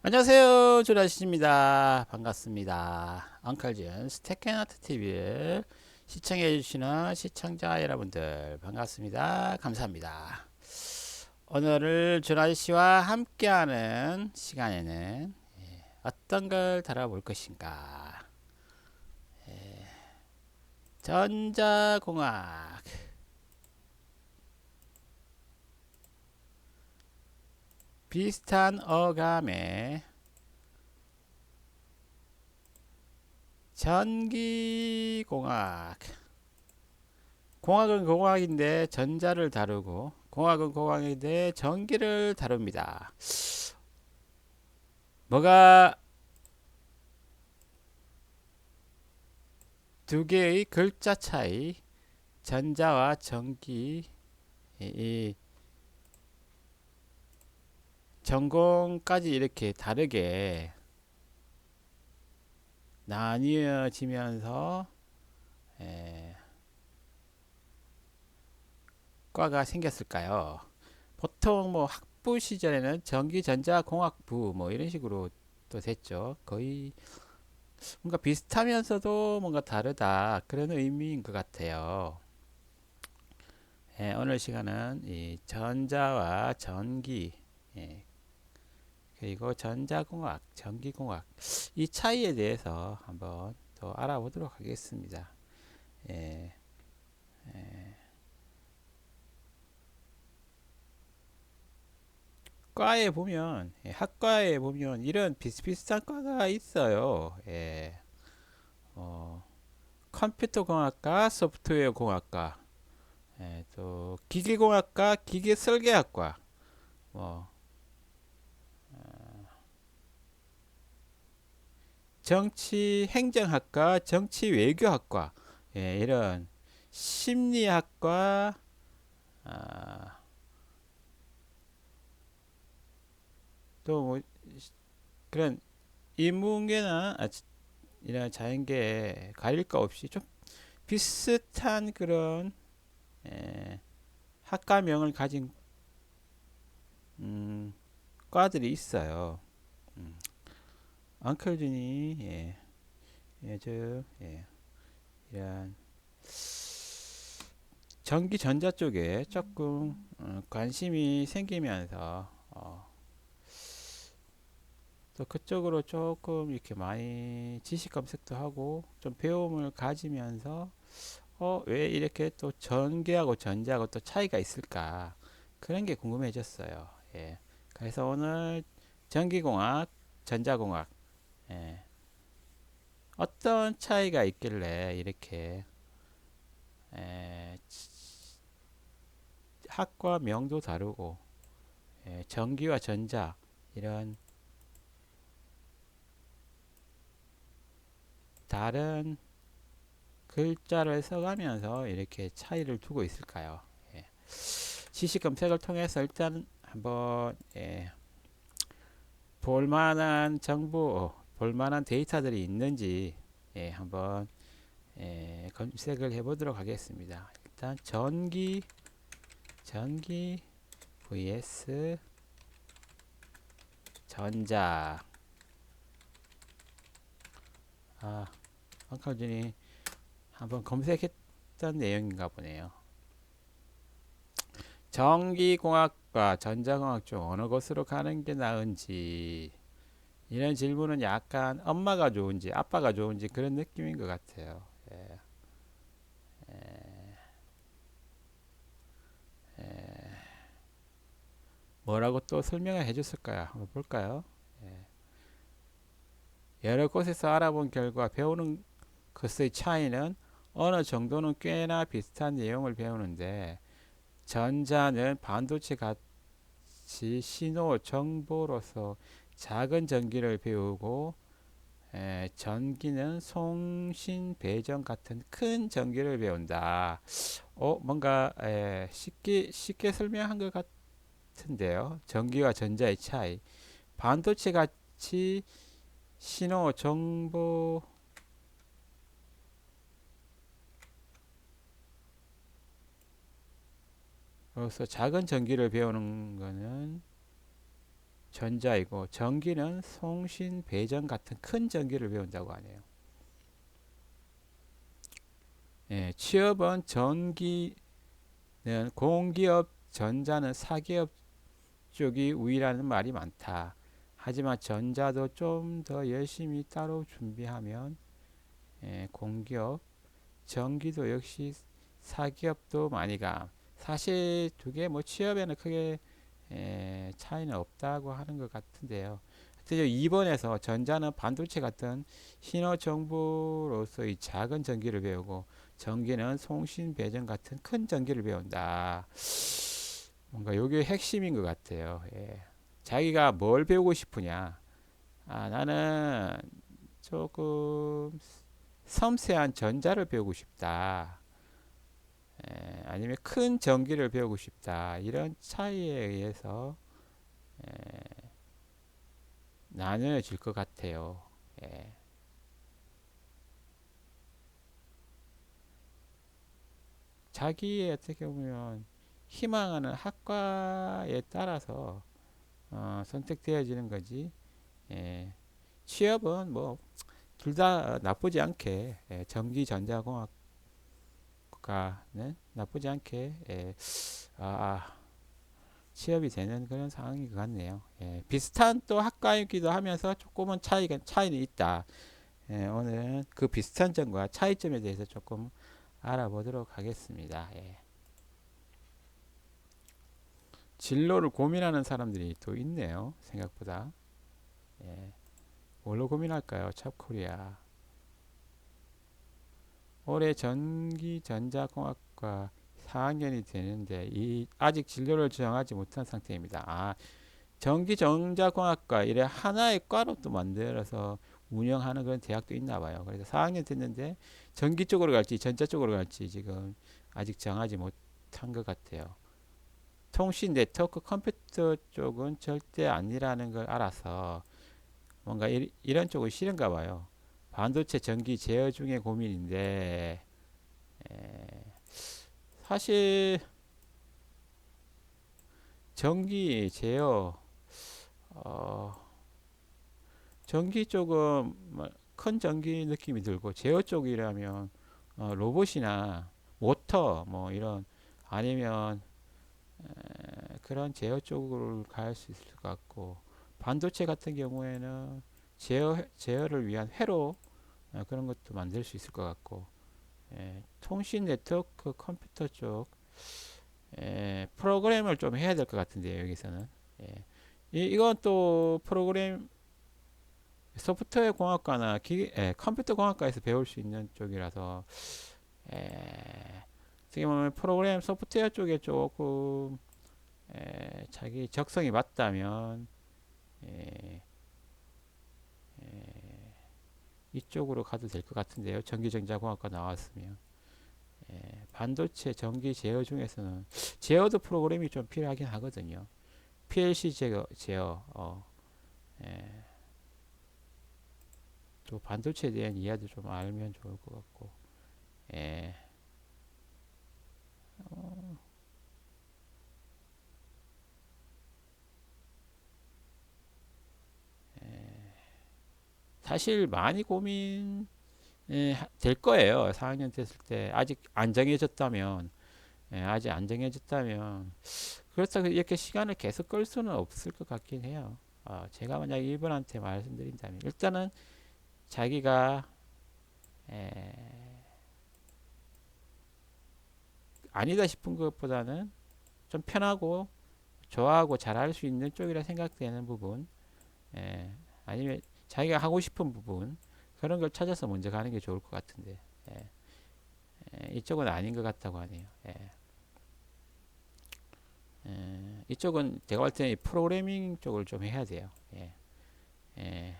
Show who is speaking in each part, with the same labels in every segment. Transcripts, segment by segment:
Speaker 1: 안녕하세요, 조라시입니다. 반갑습니다. 엉클준 스테케나트 TV를 시청해 주시는 시청자 여러분들 반갑습니다. 감사합니다. 오늘 조라시와 함께하는 시간에는 어떤 걸 다뤄볼 것인가? 전자공학 비슷한 어감의 전기공학. 공학은 공학인데 전자를 다루고 공학은 공학인데 전기를 다룹니다. 뭐가 두 개의 글자 차이, 전자와 전기, 이 전공까지 이렇게 다르게 나뉘어지면서 과가 생겼을까요? 보통 뭐 학부 시절에는 전기, 전자, 공학부 뭐 이런 식으로 또 됐죠. 거의 뭔가 비슷하면서도 뭔가 다르다 그런 의미인 것 같아요. 오늘 시간은 이 전자와 전기, 예, 그리고 전자공학, 전기공학 이 차이에 대해서 한번 또 알아보도록 하겠습니다. 예, 과에 보면 학과에 보면 이런 비슷비슷한 과가 있어요. 어, 컴퓨터공학과, 소프트웨어공학과, 또 기계공학과, 기계설계학과, 뭐 정치행정학과, 정치외교학과, 이런 심리학과, 아, 또뭐 그런 인문계나 이런 자연계 가릴 거 없이 좀 비슷한 그런 에, 학과명을 가진 음, 과들이 있어요. 음, 엉클준이 요즘 이런 전기 전자 쪽에 조금 관심이 생기면서 또 그쪽으로 조금 이렇게 많이 지식 검색도 하고 좀 배움을 가지면서 왜 이렇게 또 전기하고 전자하고 또 차이가 있을까? 그런 게 궁금해졌어요. 예. 그래서 오늘 전기공학, 전자공학, 예. 어떤 차이가 있길래 이렇게 에, 학과 명도 다르고 전기와 전자 이런 다른 글자를 써가면서 이렇게 차이를 두고 있을까요? 예. 지식 검색을 통해서 일단 한번 볼만한 정보, 볼만한 데이터들이 있는지 한번 검색을 해보도록 하겠습니다. 일단 전기 vs 전자. 아, 아까 전에 한번 검색했던 내용인가 보네요. 전기공학과 전자공학 중 어느 곳으로 가는 게 나은지 이런 질문은 약간 엄마가 좋은지 아빠가 좋은지 그런 느낌인 것 같아요. 예, 뭐라고 또 설명을 해줬을까요? 한번 볼까요? 여러 곳에서 알아본 결과 배우는 것의 차이는 어느 정도는 꽤나 비슷한 내용을 배우는데 전자는 반도체 같이 신호 정보로서 작은 전기를 배우고 전기는 송신 배전 같은 큰 전기를 배운다. 뭔가 쉽게 설명한 것 같은데요. 전기와 전자의 차이. 반도체 같이 신호 정보로서 작은 전기를 배우는 거는 전자이고 전기는 송신, 배전 같은 큰 전기를 배운다고 하네요. 예, 취업은 전기는 공기업, 전자는 사기업 쪽이 우위라는 말이 많다. 하지만 전자도 좀 더 열심히 따로 준비하면 공기업, 전기도 역시 사기업도 많이 가. 사실 두 개 뭐 취업에는 크게 차이는 없다고 하는 것 같은데요. 2번에서 전자는 반도체 같은 신호 정보로서의 작은 전기를 배우고 전기는 송신 배전 같은 큰 전기를 배운다. 뭔가 이게 핵심인 것 같아요. 예. 자기가 뭘 배우고 싶으냐? 아, 나는 조금 섬세한 전자를 배우고 싶다. 아니면 큰 전기를 배우고 싶다. 이런 차이에 의해서 나눠질 것 같아요. 예. 자기의 어떻게 보면 희망하는 학과에 따라서 선택되어지는 거지. 예. 취업은 뭐 둘 다 나쁘지 않게 전기전자공학과는 나쁘지 않게 취업이 되는 그런 상황인 것 같네요. 예. 비슷한 또 학과이기도 하면서 조금은 차이는 있다. 오늘은 그 비슷한 점과 차이점에 대해서 조금 알아보도록 하겠습니다. 예. 진로를 고민하는 사람들이 또 있네요. 생각보다. 예. 뭘로 고민할까요? 찹코리아. 올해 전기전자공학과 4학년이 되는데 아직 진로를 정하지 못한 상태입니다. 전기전자공학과 이래 하나의 과로 또 만들어서 운영하는 그런 대학도 있나 봐요. 그래서 4학년 됐는데 전기 쪽으로 갈지 전자 쪽으로 갈지 지금 아직 정하지 못한 것 같아요. 통신 네트워크 컴퓨터 쪽은 절대 아니라는 걸 알아서 뭔가 이런 쪽은 싫은가 봐요. 반도체 전기 제어 중에 고민인데 사실 전기 제어 어, 전기 쪽은 큰 전기 느낌이 들고 제어 쪽이라면 로봇이나 모터 뭐 이런 아니면 그런 제어 쪽으로 갈 수 있을 것 같고 반도체 같은 경우에는 제어를 위한 회로 그런 것도 만들 수 있을 것 같고 통신 네트워크 컴퓨터 쪽 프로그램을 좀 해야 될 것 같은데요 여기서는 이건 또 프로그램 소프트웨어 공학과나 컴퓨터 공학과에서 배울 수 있는 쪽이라서 어떻게 보면 프로그램 소프트웨어 쪽에 조금 자기 적성이 맞다면 에, 이쪽으로 가도 될 것 같은데요. 전기전자공학과 나왔으면 반도체 전기 제어 중에서는 제어도 프로그램이 좀 필요하긴 하거든요. PLC 제어 에, 또 반도체에 대한 이해도 좀 알면 좋을 것 같고 에, 사실 많이 고민 될 거예요. 4학년 됐을 때 아직 안 정해졌다면 아직 안 정해졌다면 그렇다고 이렇게 시간을 계속 끌 수는 없을 것 같긴 해요. 제가 만약 이분한테 말씀드린다면 일단은 자기가 에, 아니다 싶은 것보다는 좀 편하고 좋아하고 잘할 수 있는 쪽이라 생각되는 부분 아니면 자기가 하고 싶은 부분 그런 걸 찾아서 먼저 가는 게 좋을 것 같은데 이쪽은 아닌 것 같다고 하네요. 이쪽은 제가 볼 때는 프로그래밍 쪽을 좀 해야 돼요. 예,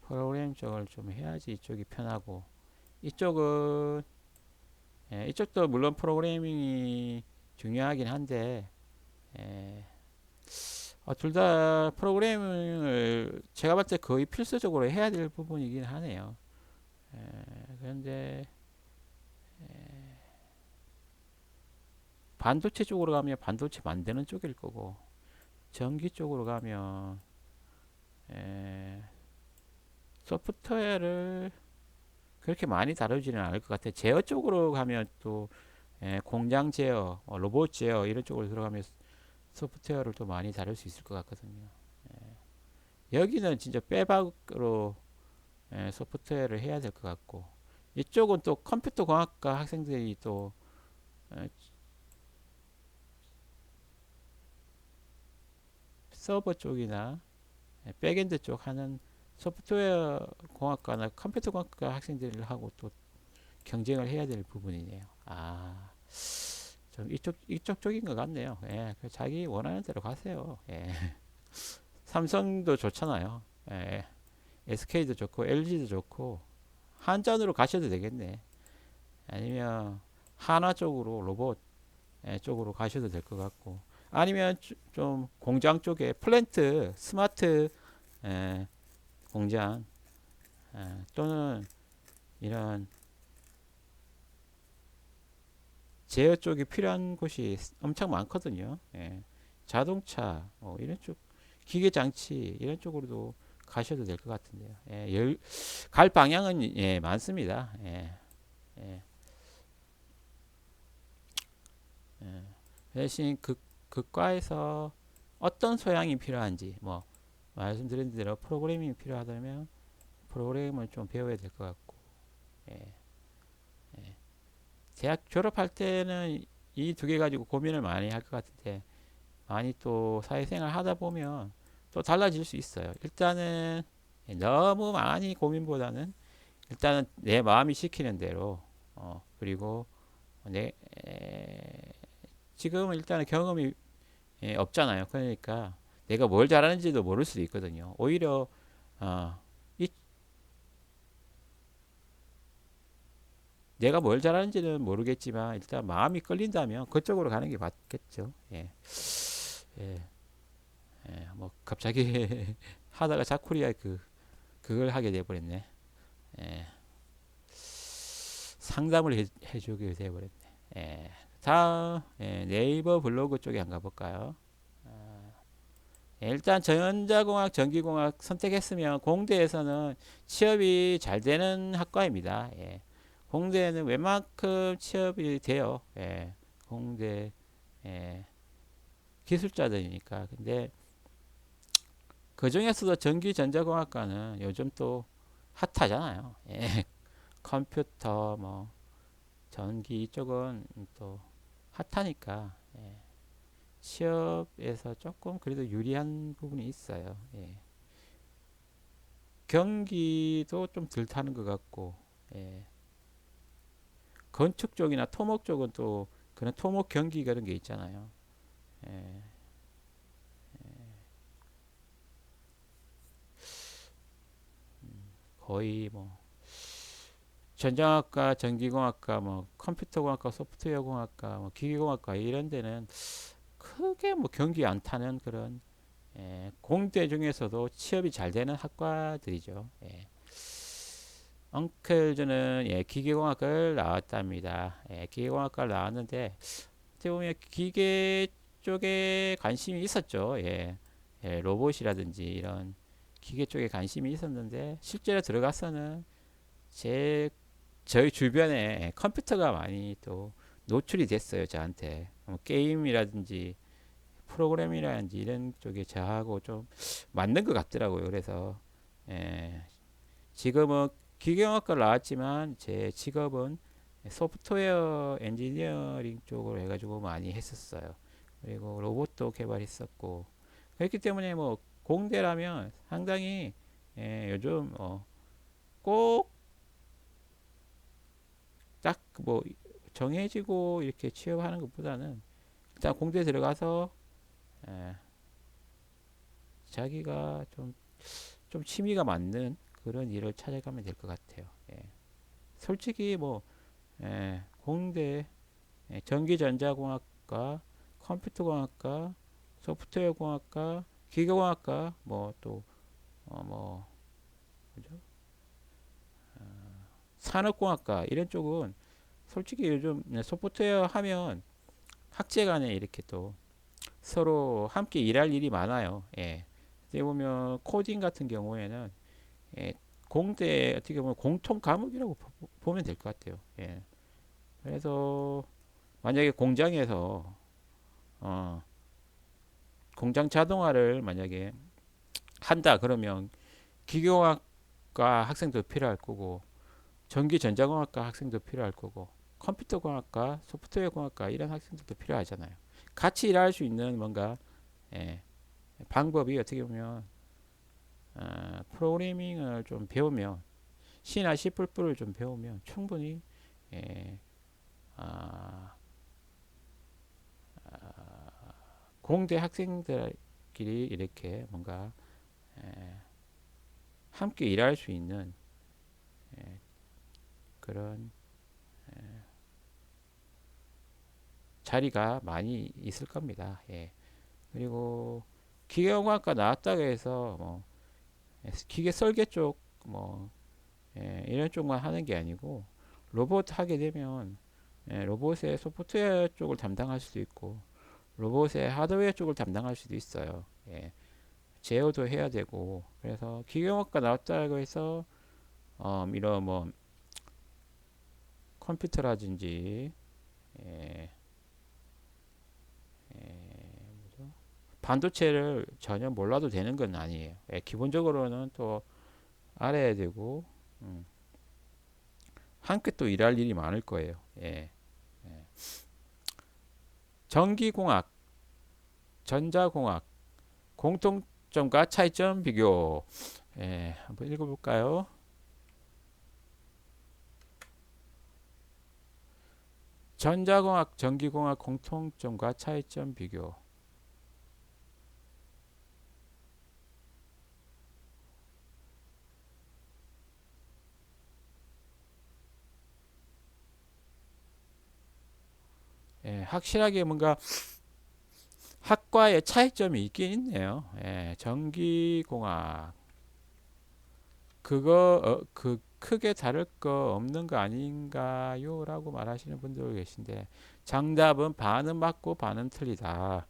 Speaker 1: 프로그래밍 쪽을 좀 해야지 이쪽이 편하고 이쪽은 이쪽도 물론 프로그래밍이 중요하긴 한데 둘 다 프로그래밍을 제가 봤을 때 거의 필수적으로 해야 될 부분이긴 하네요. 그런데 반도체 쪽으로 가면 반도체 만드는 쪽일 거고 전기 쪽으로 가면 에, 소프트웨어를 그렇게 많이 다루지는 않을 것 같아요. 제어 쪽으로 가면 또 공장 제어, 로봇 제어 이런 쪽으로 들어가면 소프트웨어를 또 많이 다룰 수 있을 것 같거든요. 여기는 진짜 빼박으로 소프트웨어를 해야 될 것 같고 이쪽은 또 컴퓨터 공학과 학생들이 또 에, 서버 쪽이나 백엔드 쪽 하는 소프트웨어 공학과나 컴퓨터 공학과 학생들하고 또 경쟁을 해야 될 부분이네요. 아, 좀 이쪽 쪽인 것 같네요. 예, 자기 원하는 대로 가세요. 예. 삼성도 좋잖아요. 예, SK도 좋고 LG도 좋고 한전으로 가셔도 되겠네. 아니면 하나 쪽으로 로봇 쪽으로 가셔도 될 것 같고 아니면 좀 공장 쪽에 플랜트 스마트 에, 공장 또는 이런 제어 쪽이 필요한 곳이 엄청 많거든요. 예. 자동차 이런 쪽 기계 장치 이런 쪽으로도 가셔도 될 것 같은데요. 예, 갈 방향은 많습니다. 예, 예, 예. 대신 극과에서 어떤 소양이 필요한지 뭐 말씀드린 대로 프로그래밍이 필요하다면 프로그램을 좀 배워야 될 것 같고 예, 예. 대학 졸업할 때는 이 두 개 가지고 고민을 많이 할 것 같은데 많이 또 사회생활 하다 보면 또 달라질 수 있어요. 일단은 너무 많이 고민보다는 일단은 내 마음이 시키는 대로 그리고 내 지금은 일단은 경험이 없잖아요. 그러니까 내가 뭘 잘하는지도 모를 수도 있거든요. 오히려 어, 이, 내가 뭘 잘하는지는 모르겠지만 일단 마음이 끌린다면 그쪽으로 가는 게 맞겠죠. 예. 예. 뭐 갑자기 하다가 자쿠리아 그걸 하게 돼 버렸네. 예. 상담을 해주게 돼 버렸네. 예. 다음 네이버 블로그 쪽에 한번 가볼까요? 일단 전자공학, 전기공학 선택했으면 공대에서는 취업이 잘 되는 학과입니다. 예. 공대는 웬만큼 취업이 돼요. 예. 공대 예. 기술자들이니까. 근데 그 중에서도 전기전자공학과는 요즘 또 핫하잖아요. 예. 컴퓨터, 뭐 전기 이쪽은 또 핫하니까 취업에서 조금 그래도 유리한 부분이 있어요. 예. 경기도 좀 덜 타는 것 같고 예. 건축 쪽이나 토목 쪽은 또 그런 토목 경기 그런 게 있잖아요. 예. 거의 뭐 전자학과, 전기공학과, 뭐 컴퓨터공학과, 소프트웨어공학과, 뭐 기계공학과 이런 데는 크게 뭐 경기 안 타는 그런 공대 중에서도 취업이 잘 되는 학과들이죠. 예. 엉클즈는 기계공학을 나왔답니다. 기계공학과를 나왔는데 어떻게 보면 기계 쪽에 관심이 있었죠. 로봇이라든지 이런 기계 쪽에 관심이 있었는데 실제로 들어가서는 제 저희 주변에 컴퓨터가 많이 또 노출이 됐어요. 저한테 뭐 게임이라든지 프로그램이라든지 이런 쪽에 저하고 좀 맞는 것 같더라고요. 그래서 예, 지금은 기계공학과 나왔지만 제 직업은 소프트웨어 엔지니어링 쪽으로 해가지고 많이 했었어요. 그리고 로봇도 개발했었고 그렇기 때문에 뭐 공대라면 상당히 요즘 꼭 딱 뭐 정해지고 이렇게 취업하는 것보다는 일단 공대 들어가서 에, 자기가 좀 취미가 맞는 그런 일을 찾아가면 될 것 같아요. 예. 솔직히 뭐 공대 전기전자공학과, 컴퓨터공학과, 소프트웨어공학과, 기계공학과 뭐또 뭐 뭐죠? 산업공학과 이런 쪽은 솔직히 요즘 소프트웨어 하면 학제간에 이렇게 또 서로 함께 일할 일이 많아요. 예. 어떻게 보면 코딩 같은 경우에는 예, 공대 어떻게 보면 공통 과목이라고 보면 될 것 같아요. 예. 그래서 만약에 공장에서 어, 공장 자동화를 만약에 한다 그러면 기계공학과 학생도 필요할 거고 전기전자공학과 학생도 필요할 거고 컴퓨터공학과 소프트웨어공학과 이런 학생들도 필요하잖아요. 같이 일할 수 있는 뭔가 예, 방법이 어떻게 보면 프로그래밍을 좀 배우면 C나 C++를 좀 배우면 충분히 예, 아, 공대 학생들끼리 이렇게 뭔가 예, 함께 일할 수 있는 예, 그런 자리가 많이 있을 겁니다. 예. 그리고 기계공학과 나왔다고 해서 뭐 기계 설계 쪽뭐 이런 쪽만 하는 게 아니고 로봇 하게 되면 로봇의 소프트웨어 쪽을 담당할 수도 있고 로봇의 하드웨어 쪽을 담당할 수도 있어요. 예. 제어도 해야 되고 그래서 기계공학과 나왔다고 해서 이런 뭐 컴퓨터라든지 예, 반도체를 전혀 몰라도 되는 건 아니에요. 예, 기본적으로는 또 알아야 되고 음, 함께 또 일할 일이 많을 거예요. 예. 전기공학, 전자공학, 공통점과 차이점 비교. 예, 한번 읽어볼까요? 전자공학, 전기공학 공통점과 차이점 비교. 예, 확실하게 뭔가 학과의 차이점이 있긴 있네요. 예, 전기공학. 그 크게 다를 거 없는 거 아닌가요? 라고 말하시는 분들 계신데, 정답은 반은 맞고 반은 틀리다.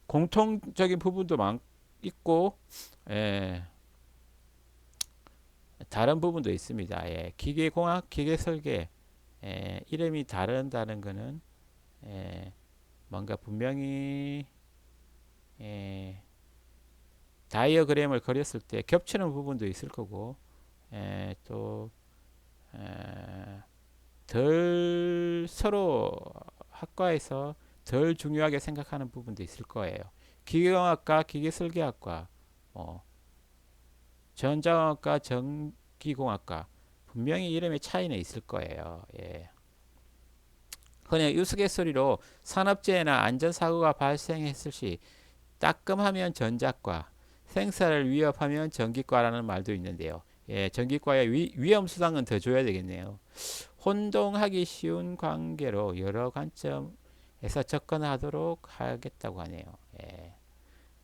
Speaker 1: 공통적인 부분도 있고, 예, 다른 부분도 있습니다. 예, 기계공학, 기계설계, 이름이 다른다는 것은 예, 뭔가 분명히 예, 다이어그램을 그렸을 때 겹치는 부분도 있을 거고 또 덜 서로 학과에서 덜 중요하게 생각하는 부분도 있을 거예요. 기계공학과, 기계설계학과, 뭐 전자공학과, 전기공학과 분명히 이름의 차이는 있을 거예요. 예. 그냥 우스갯소리로 산업재해나 안전사고가 발생했을 시 따끔하면 전자과, 생사를 위협하면 전기과라는 말도 있는데요. 예, 전기과의 위험수당은 더 줘야 되겠네요. 혼동하기 쉬운 관계로 여러 관점에서 접근하도록 하겠다고 하네요. 예,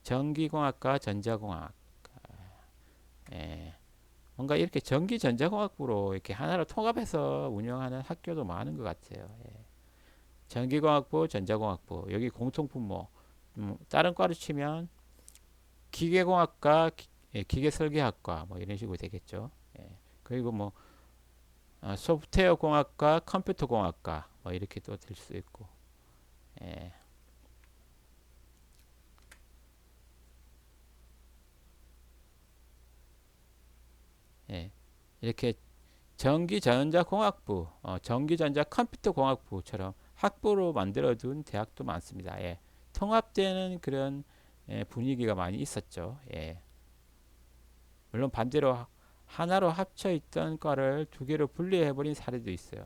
Speaker 1: 전기공학과 전자공학. 예, 뭔가 이렇게 전기 전자공학부로 이렇게 하나로 통합해서 운영하는 학교도 많은 것 같아요. 예. 전기공학부, 전자공학부 여기 공통분모. 다른 과로 치면 기계공학과, 기계설계학과 뭐 이런 식으로 되겠죠. 예. 그리고 뭐 소프트웨어 공학과, 컴퓨터 공학과 뭐 이렇게 또 될 수 있고. 예. 예. 이렇게 전기전자공학부, 전기전자 컴퓨터공학부처럼 학부로 만들어둔 대학도 많습니다. 예. 통합되는 그런 분위기가 많이 있었죠. 예. 물론 반대로 하나로 합쳐 있던 과를 두 개로 분리해버린 사례도 있어요.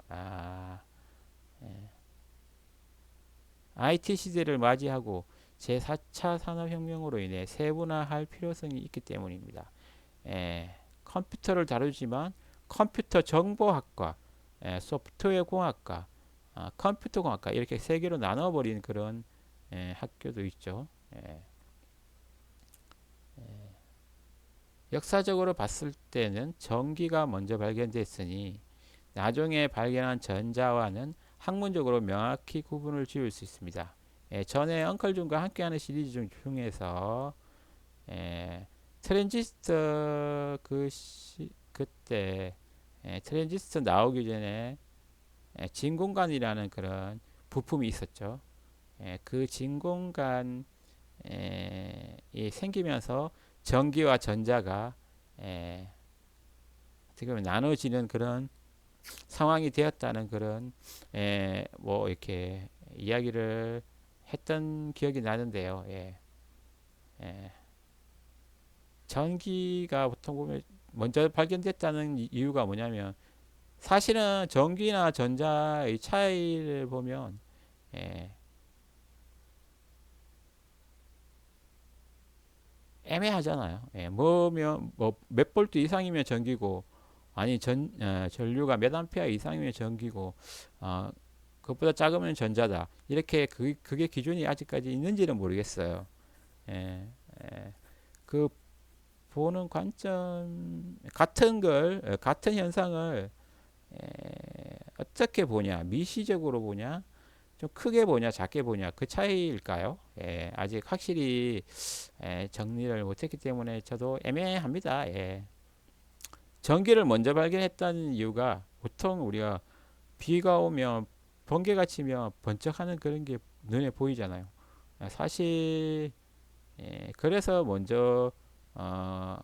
Speaker 1: IT 시대를 맞이하고 제4차 산업혁명으로 인해 세분화할 필요성이 있기 때문입니다. 컴퓨터를 다루지만 컴퓨터 정보학과, 소프트웨어 공학과, 컴퓨터 공학과 이렇게 세 개로 나눠버린 그런 학교도 있죠. 역사적으로 봤을 때는 전기가 먼저 발견됐으니 나중에 발견한 전자와는 학문적으로 명확히 구분을 지을 수 있습니다. 전에 엉클준과 함께하는 시리즈 중에서 트랜지스터 그때 트랜지스터 나오기 전에 진공관이라는 그런 부품이 있었죠. 그 진공관이 생기면서 전기와 전자가 에, 어떻게 보면 나눠지는 그런 상황이 되었다는 그런 뭐 이렇게 이야기를 했던 기억이 나는데요. 예. 전기가 보통 보면 먼저 발견됐다는 이유가 뭐냐면 사실은 전기나 전자의 차이를 보면 예, 애매하잖아요. 뭐면 뭐 몇 볼트 이상이면 전기고 아니 전류가 몇 암페어 이상이면 전기고 어, 그것보다 작으면 전자다. 이렇게 그게 기준이 아직까지 있는지는 모르겠어요. 예, 예. 그 보는 관점 같은 현상을 어떻게 보냐, 미시적으로 보냐, 좀 크게 보냐, 작게 보냐 그 차이일까요? 아직 확실히 정리를 못했기 때문에 저도 애매합니다. 전기를 먼저 발견했다는 이유가 보통 우리가 비가 오면 번개가 치면 번쩍하는 그런 게 눈에 보이잖아요. 사실 그래서 먼저 어,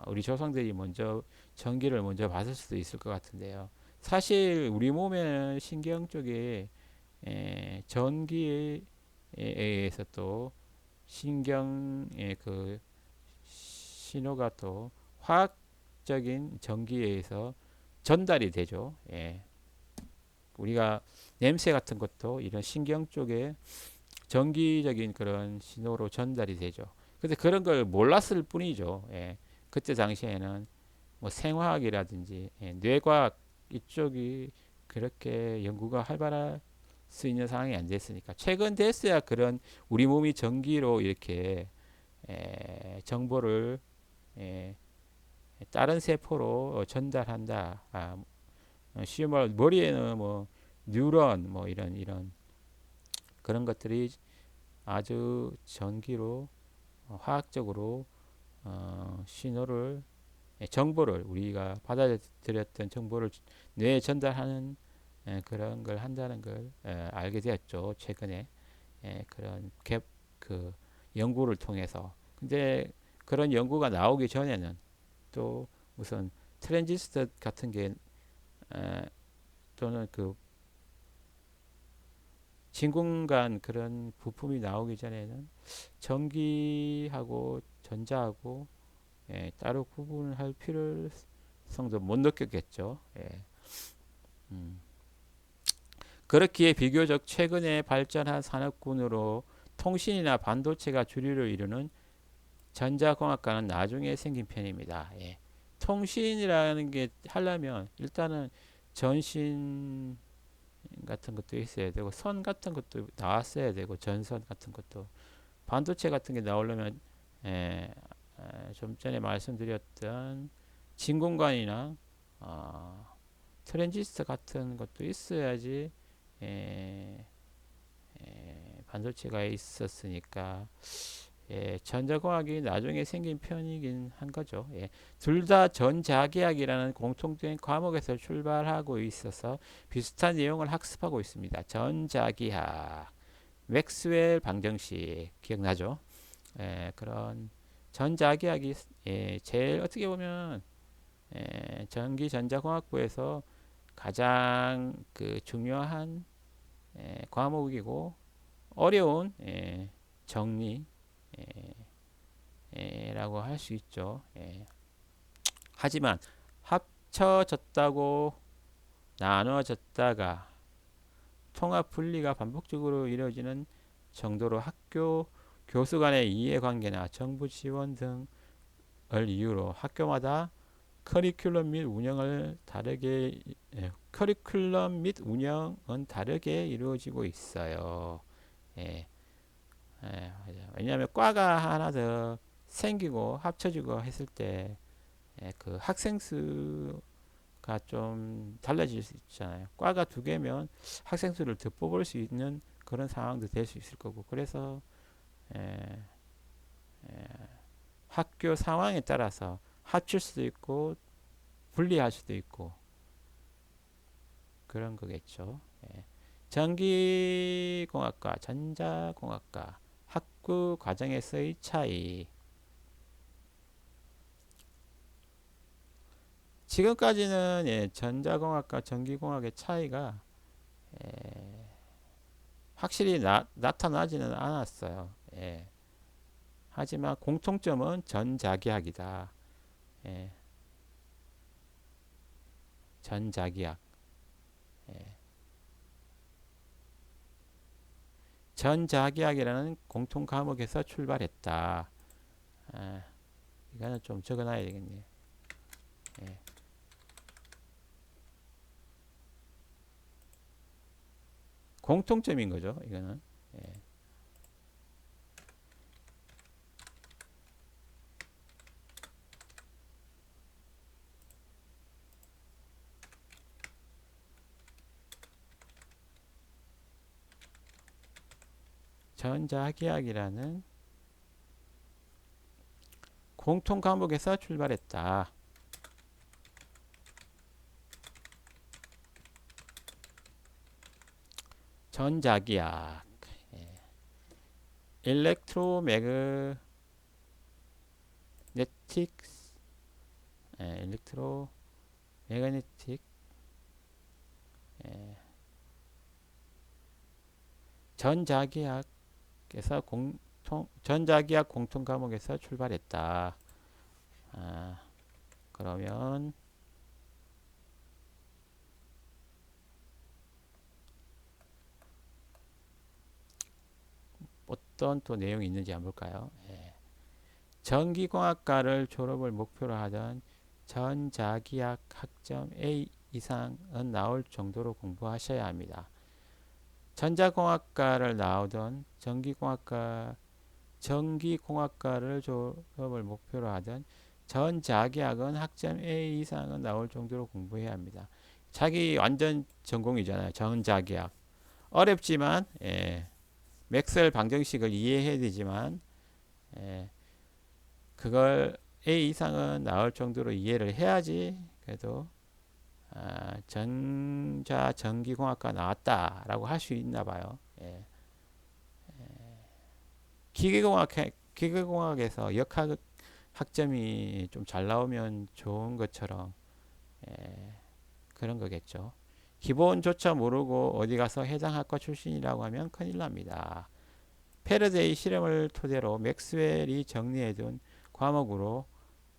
Speaker 1: 우리 조상들이 먼저 전기를 먼저 받을 수도 있을 것 같은데요. 사실 우리 몸에는 신경 쪽에 전기에 의해서 또 신경의 그 신호가 또 화학적인 전기에 의해서 전달이 되죠. 우리가 냄새 같은 것도 이런 신경 쪽에 전기적인 그런 신호로 전달이 되죠. 근데 그런 걸 몰랐을 뿐이죠. 그때 당시에는 뭐 생화학이라든지 뇌과학 이쪽이 그렇게 연구가 활발할 수 있는 상황이 안 됐으니까 최근 됐어야 그런 우리 몸이 전기로 이렇게 정보를 에, 다른 세포로 전달한다. 쉬운 말 머리에는 뭐 뉴런 뭐 이런 그런 것들이 아주 전기로 화학적으로 신호를 정보를 우리가 받아들였던 정보를 뇌에 전달하는 그런 걸 한다는 걸 알게 되었죠. 최근에 그런 그 연구를 통해서. 근데 그런 연구가 나오기 전에는 또 우선 트랜지스터 같은 게 또는 그 진공관 그런 부품이 나오기 전에는 전기하고 전자하고 따로 구분을 할 필요성도 못 느꼈겠죠. 음. 그렇기에 비교적 최근에 발전한 산업군으로 통신이나 반도체가 주류를 이루는 전자공학과는 나중에 생긴 편입니다. 통신이라는 게 하려면 일단은 전신 같은 것도 있어야 되고 선 같은 것도 나왔어야 되고 전선 같은 것도 반도체 같은 게 나오려면 에, 좀 전에 말씀드렸던 진공관이나 어, 트랜지스터 같은 것도 있어야지 에, 반도체가 있었으니까 전자공학이 나중에 생긴 편이긴 한 거죠. 둘 다 전자계학이라는 공통된 과목에서 출발하고 있어서 비슷한 내용을 학습하고 있습니다. 전자기학, 맥스웰 방정식 기억나죠? 그런 전자기학이 제일 어떻게 보면 전기전자공학부에서 가장 그 중요한 과목이고 어려운 정리 라고 할 수 있죠. 하지만 합쳐졌다고 나눠졌다가 통합 분리가 반복적으로 이루어지는 정도로 학교 교수 간의 이해관계나 정부 지원 등을 이유로 학교마다 커리큘럼 및 운영을 다르게 커리큘럼 및 운영은 다르게 이루어지고 있어요. 예, 왜냐하면 과가 하나 더 생기고 합쳐지고 했을 때 그 학생 수가 좀 달라질 수 있잖아요. 과가 두 개면 학생 수를 더 뽑을 수 있는 그런 상황도 될 수 있을 거고 그래서 에, 학교 상황에 따라서 합칠 수도 있고 분리할 수도 있고 그런 거겠죠. 예. 전기공학과, 전자공학과 학부 과정에서의 차이. 지금까지는 예, 전자공학과 전기공학의 차이가 확실히 나타나지는 않았어요. 예. 하지만 공통점은 전자기학이다. 예. 전자기학. 예. 전자기학이라는 공통 과목에서 출발했다. 아, 이거는 좀 적어놔야 되겠네요. 예. 공통점인 거죠. 이거는. 예. 전자기학이라는 공통 과목에서 출발했다. 전자기학. 예. 일렉트로매그네틱스. 예. 일렉트로매그네틱. 예. 전자기학 공통 과목에서 출발했다. 아, 그러면 어떤 또 내용이 있는지 한번 볼까요? 예. 전기공학과를 졸업을 목표로 하던 전자기학 학점 A 이상은 나올 정도로 공부하셔야 합니다. 전자공학과를 나오던 전기공학과를 졸업을 목표로 하던 전자기학은 학점 A 이상은 나올 정도로 공부해야 합니다. 자기 완전 전공이잖아요. 전자기학. 어렵지만 예, 맥스웰 방정식을 이해해야 되지만 예, 그걸 A 이상은 나올 정도로 이해를 해야지 그래도 전기공학과 나왔다라고 할 수 있나 봐요. 예. 기계공학에서 역학 학점이 좀 잘 나오면 좋은 것처럼 예, 그런 거겠죠. 기본조차 모르고 어디 가서 해당 학과 출신이라고 하면 큰일 납니다. 패러데이 실험을 토대로 맥스웰이 정리해둔 과목으로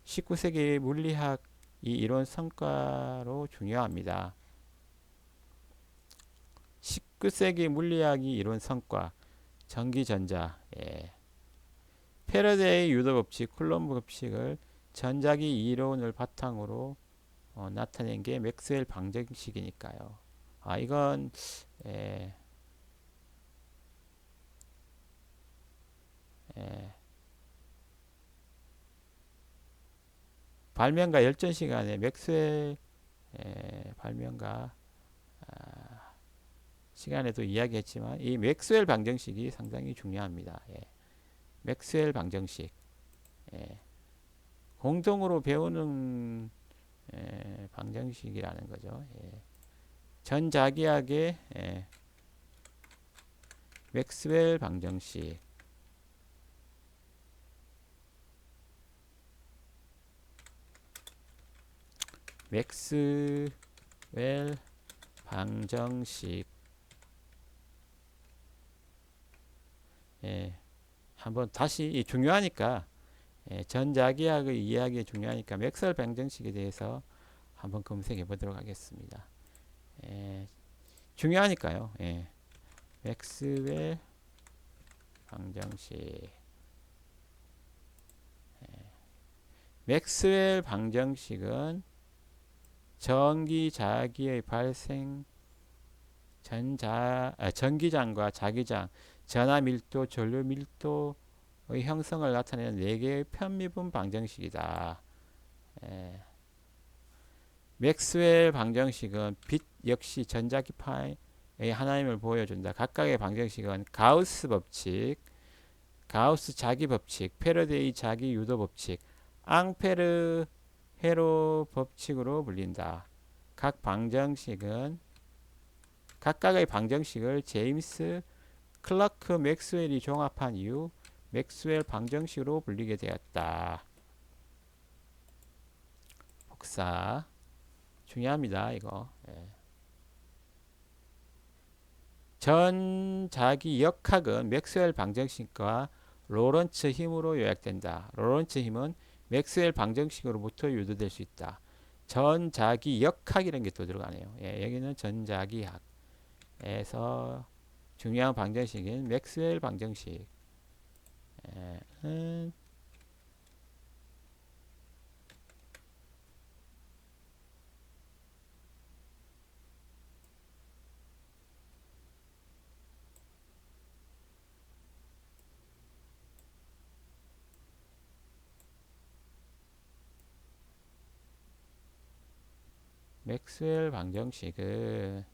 Speaker 1: 19세기 물리학 이 이론 성과로 중요합니다. 19세기 물리학이 이론 성과 전기전자 예. 패러데이 유도 법칙, 쿨럼브 법칙을 전자기 이론을 바탕으로 나타낸 게 맥스웰 방정식이니까요. 아 이건 예, 예, 발명가 열전 시간에 맥스웰 발명가 시간에도 이야기했지만 이 맥스웰 방정식이 상당히 중요합니다. 예. 맥스웰 방정식 예. 공동으로 배우는 방정식이라는 거죠. 예. 전자기학의 맥스웰 방정식 맥스웰 방정식 예. 한번 다시 중요하니까 전자기학의 이야기 중요하니까 맥스웰 방정식에 대해서 한번 검색해 보도록 하겠습니다. 중요하니까요. 맥스웰 방정식 맥스웰 방정식은 전기자기의 발생 전기장과 자기장 전하밀도 전류밀도의 형성을 나타내는 4개의 편미분 방정식이다. 맥스웰 방정식은 빛 역시 전자기파의 하나임을 보여준다. 각각의 방정식은 가우스 법칙, 가우스 자기 법칙, 패러데이 자기 유도 법칙, 앙페르 헤로 법칙으로 불린다. 각 방정식은 각각의 방정식을 제임스 클라크 맥스웰이 종합한 이후 맥스웰 방정식으로 불리게 되었다. 복사 중요합니다. 이거. 전 자기 역학은 맥스웰 방정식과 로런츠 힘으로 요약된다. 로런츠 힘은 맥스웰 방정식으로부터 유도될 수 있다. 전 자기 역학이라는 게 또 들어가네요. 여기는 전 자기학에서 중요한 방정식인 맥스웰 방정식. 맥스웰 방정식은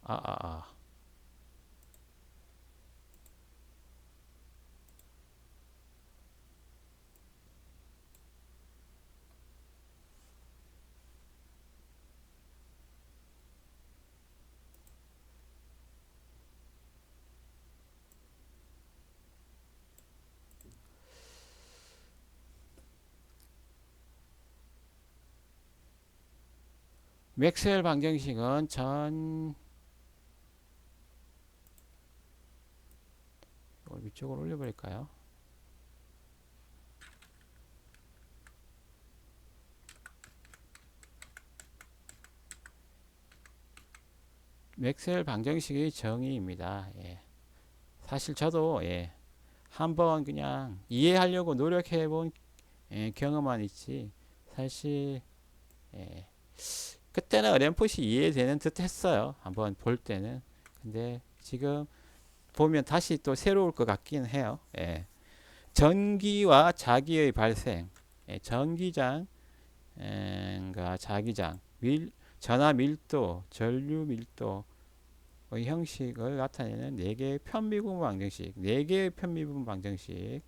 Speaker 1: 아, 아, 아. 맥스웰 방정식은 전 이걸 위쪽으로 올려버릴까요? 맥스웰 방정식의 정의입니다. 사실 저도 한번 그냥 이해하려고 노력해본 경험만 있지 사실 그때는 어렴풋이 이해되는 듯 했어요. 한번 볼 때는. 근데 지금 보면 다시 또 새로울 것 같긴 해요. 전기와 자기의 발생, 전기장과 자기장, 전하 밀도, 전류 밀도의 형식을 나타내는 4개의 편미분 방정식, 4개의 편미분 방정식,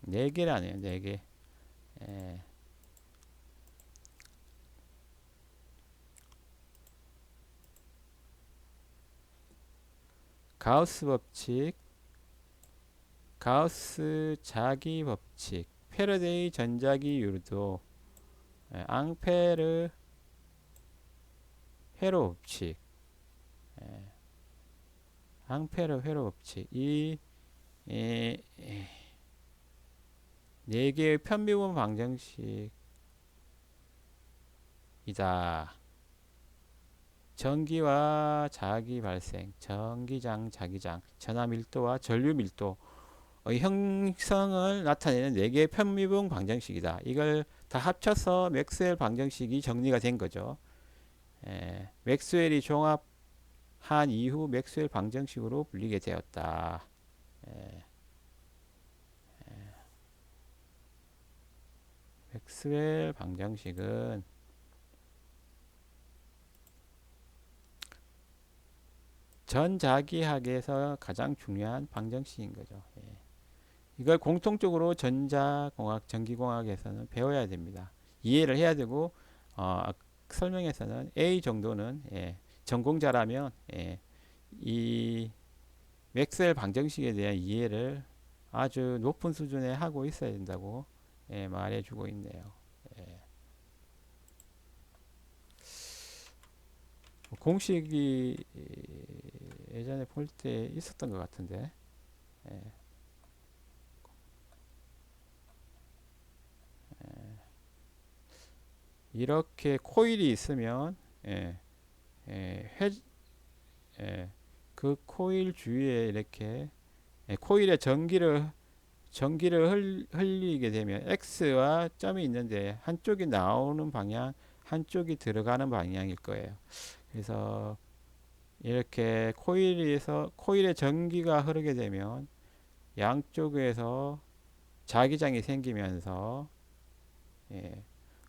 Speaker 1: 4개라네요, 4개. 가우스 법칙, 가우스 자기 법칙, 패러데이 전자기 유도, 앙페르 회로 법칙, 앙페르 회로 법칙, 이 4개의 편미분 방정식이다. 전기와 자기 발생, 전기장, 자기장, 전하 밀도와 전류 밀도의 형성을 나타내는 4개의 편미분 방정식이다. 이걸 다 합쳐서 맥스웰 방정식이 정리가 된 거죠. 맥스웰이 종합한 이후 맥스웰 방정식으로 불리게 되었다. 맥스웰 방정식은 전자기학에서 가장 중요한 방정식인 거죠. 이걸 공통적으로 전자공학, 전기공학에서는 배워야 됩니다. 이해를 해야 되고 설명에서는 A 정도는 전공자라면 이 맥스웰 방정식에 대한 이해를 아주 높은 수준에 하고 있어야 된다고 말해주고 있네요. 공식이 예전에 볼 때 있었던 것 같은데 이렇게 코일이 있으면 예, 예, 회, 그 코일 주위에 이렇게 코일에 전기를 흘리게 되면 X와 점이 있는데 한쪽이 나오는 방향, 한쪽이 들어가는 방향일 거예요. 그래서 이렇게 코일에 전기가 흐르게 되면 양쪽에서 자기장이 생기면서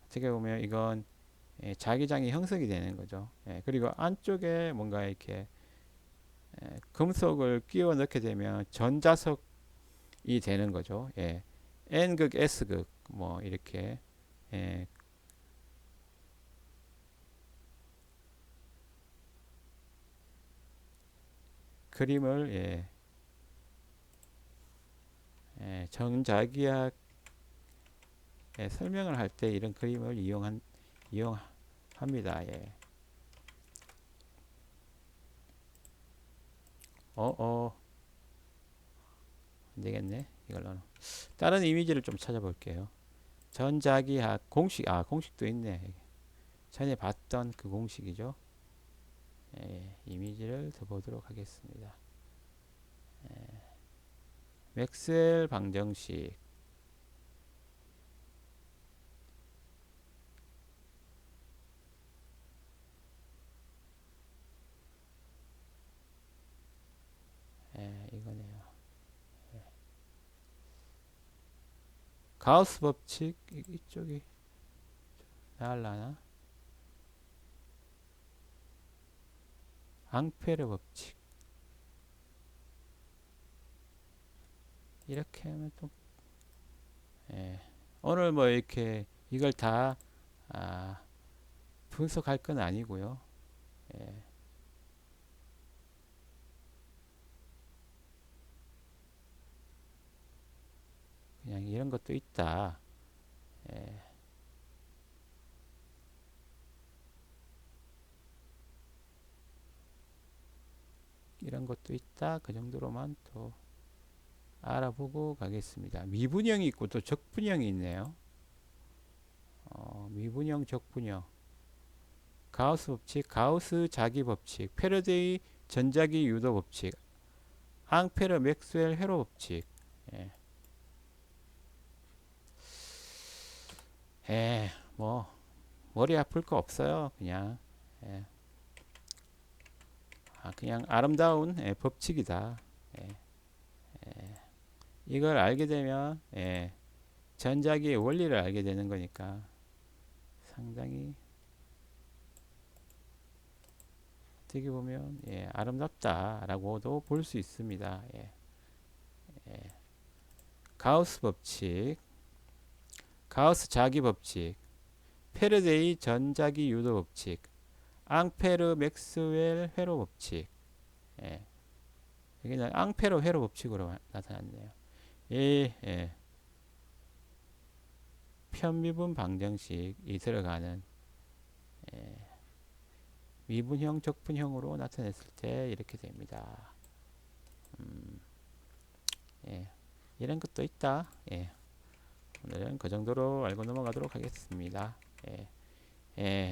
Speaker 1: 어떻게 보면 이건 자기장이 형성이 되는 거죠. 그리고 안쪽에 뭔가 이렇게 금속을 끼워 넣게 되면 전자석이 되는 거죠. N극, S극 뭐 이렇게 예, 그림을 전자기학 설명을 할 때 이런 그림을 이용합니다. 안 되겠네. 이걸로는 다른 이미지를 좀 찾아볼게요. 전자기학 공식, 공식도 있네. 전에 봤던 그 공식이죠. 이미지를 더 보도록 하겠습니다. 맥스웰 방정식. 이거네요. 가우스 법칙 이쪽이 나을라나? 앙페르 법칙 이렇게 하면 또 오늘 뭐 이렇게 이걸 다 아, 분석할 건 아니고요. 예, 그냥 이런 것도 있다. 예, 이런 것도 있다. 그 정도로만 또 알아보고 가겠습니다. 미분형이 있고 또 적분형이 있네요. 미분형, 적분형, 가우스 법칙, 가우스 자기 법칙, 패러데이 전자기 유도 법칙, 앙페르 맥스웰 회로 법칙. 예. 뭐 머리 아플 거 없어요. 그냥 예. 그냥 아름다운 법칙이다. 예. 이걸 알게 되면 전자기의 원리를 알게 되는 거니까 상당히 어떻게 보면 아름답다라고도 볼 수 있습니다. 가우스 법칙, 가우스 자기 법칙, 페르데이 전자기 유도 법칙, 앙페르 맥스웰 회로 법칙. 여기는 앙페르 회로 법칙으로 나타났네요. 이 편미분 방정식이 들어가는 미분형, 적분형으로 나타냈을 때 이렇게 됩니다. 이런 것도 있다. 오늘은 그 정도로 알고 넘어가도록 하겠습니다.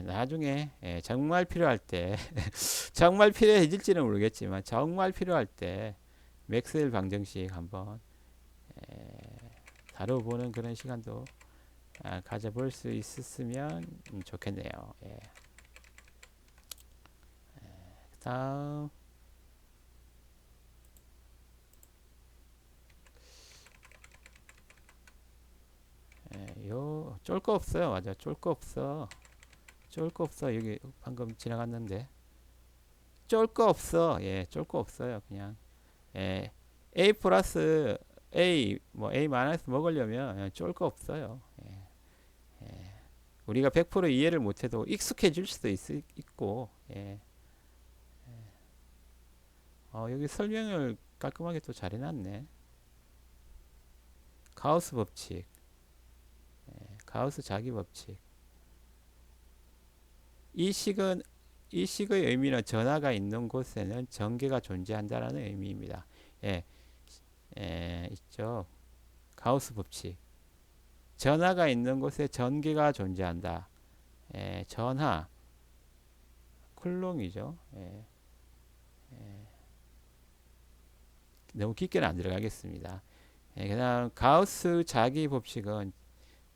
Speaker 1: 나중에 정말 필요할 때 정말 필요해질지는 모르겠지만 정말 필요할 때 맥스웰 방정식 한번 다뤄보는 그런 시간도 가져볼 수 있었으면 좋겠네요. 다음 요 쫄 거 없어요. 맞아, 쫄 거 없어. 쫄 거 없어. 여기 방금 지나갔는데 쫄 거 없어. 쫄 거 없어요. 그냥 A 플러스 A 뭐 A 마이너스 먹으려면 쫄 거 없어요. 우리가 100% 이해를 못해도 익숙해질 수도 있고 여기 설명을 깔끔하게 또 잘 해놨네. 가우스 법칙, 가우스 자기 법칙. 이 식은 이 식의 의미는 전하가 있는 곳에는 전개가 존재한다라는 의미입니다. 있죠. 가우스 법칙. 전하가 있는 곳에 전개가 존재한다. 전하, 쿨롱이죠. 너무 깊게는 안 들어가겠습니다. 그다음 가우스 자기 법칙은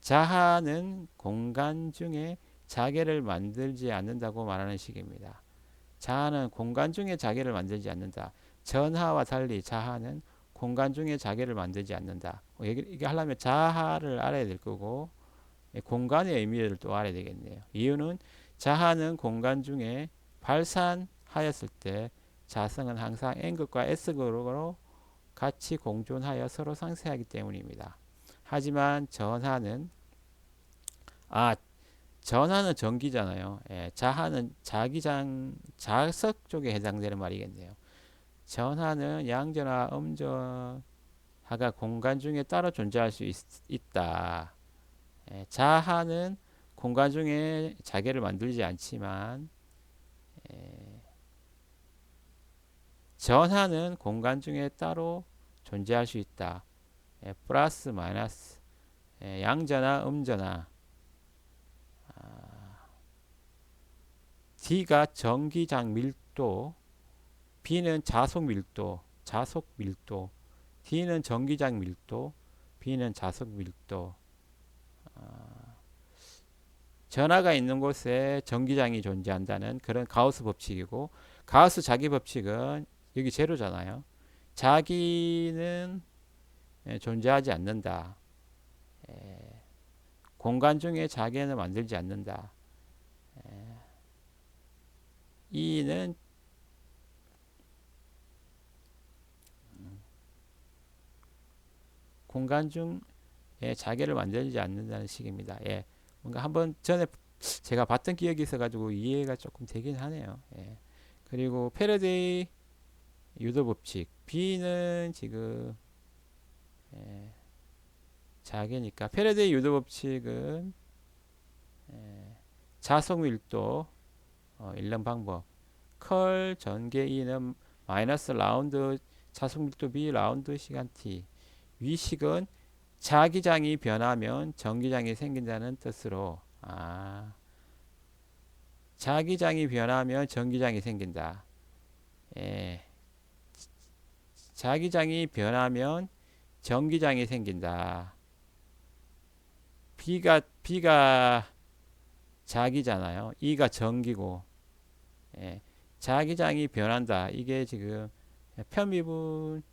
Speaker 1: 자하는 공간 중에 자개를 만들지 않는다고 말하는 식입니다. 자하는 공간 중에 자개를 만들지 않는다. 전하와 달리 자하는 공간 중에 자개를 만들지 않는다. 이게 하려면 자하를 알아야 될 거고 공간의 의미를 또 알아야 되겠네요. 이유는 자하는 공간 중에 발산하였을 때 자성은 항상 N극과 S극으로 같이 공존하여 서로 상쇄하기 때문입니다. 하지만 아 전하는 전기잖아요. 예, 자하는 자석 쪽에 해당되는 말이겠네요. 전하는 양전하, 음전하가 공간 중에 따로 존재할 수 있다. 예, 자하는 공간 중에 자계를 만들지 않지만 전하는 공간 중에 따로 존재할 수 있다. 예, 플러스 마이너스 양전하, 음전하. D가 전기장 밀도, B는 자속 밀도. D는 전기장 밀도, B는 자속 밀도. 전하가 있는 곳에 전기장이 존재한다는 그런 가우스 법칙이고, 가우스 자기 법칙은 여기 제로잖아요. 자기는 존재하지 않는다. 공간 중에 자기는 만들지 않는다. E는 공간 중에 자기를 만들지 않는다는 식입니다. 예. 뭔가 한번 전에 제가 봤던 기억이 있어가지고 이해가 조금 되긴 하네요. 예. 그리고 패러데이 유도 법칙. B는 지금 자기니까 패러데이 유도 법칙은 자속 밀도 일련 방법. 컬 전개 E는 마이너스 라운드 자속 밀도 B 라운드 시간 T. 위식은 자기장이 변하면 전기장이 생긴다는 뜻으로 자기장이 변하면 전기장이 생긴다. 예. 자기장이 변하면 전기장이 생긴다. B가 자기잖아요. E가 전기고. 예. 자기장이 변한다. 이게 지금 편미분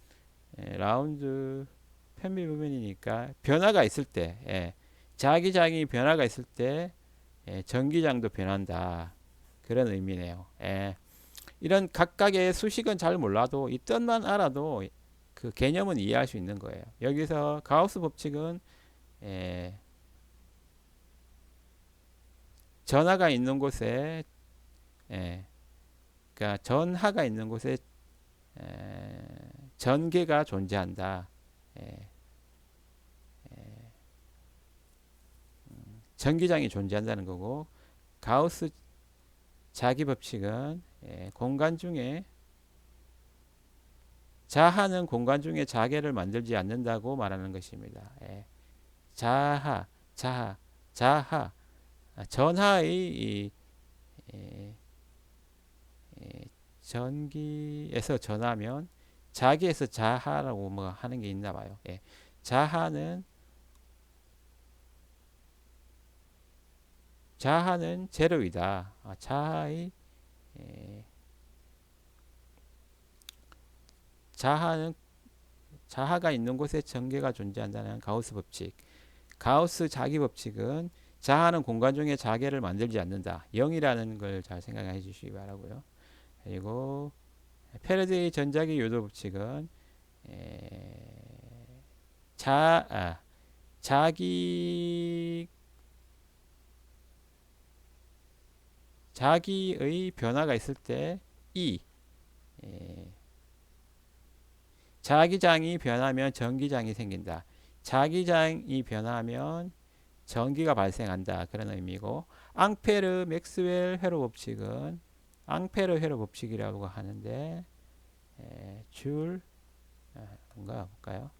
Speaker 1: 라운드 편미부분이니까 변화가 있을 때 자기장이 변화가 있을 때 전기장도 변한다. 그런 의미네요. 이런 각각의 수식은 잘 몰라도 이 뜻만 알아도 그 개념은 이해할 수 있는 거예요. 여기서 가우스 법칙은 전하가 있는 곳에 그러니까 전하가 있는 곳에 전개가 존재한다. 전기장이 존재한다는 거고 가우스 자기 법칙은 공간 중에 자하는 공간 중에 자계를 만들지 않는다고 말하는 것입니다. 자하 전하의 전기에서 전하면 자기에서 자하라고 뭐 하는 게 있나 봐요. 자하는 제로이다. 자하가 있는 곳에 전개가 존재한다는 가우스 법칙. 가우스 자기 법칙은 자하는 공간 중에 자계를 만들지 않는다. 0이라는 걸 잘 생각해 주시기 바라고요. 그리고 패러데이 전자기 요도 법칙은 자기의 변화가 있을 때 자기장이 변하면 전기장이 생긴다. 자기장이 변하면 전기가 발생한다. 그런 의미고 앙페르 맥스웰 회로 법칙은 앙페르 회로 법칙이라고 하는데 줄 뭔가 볼까요?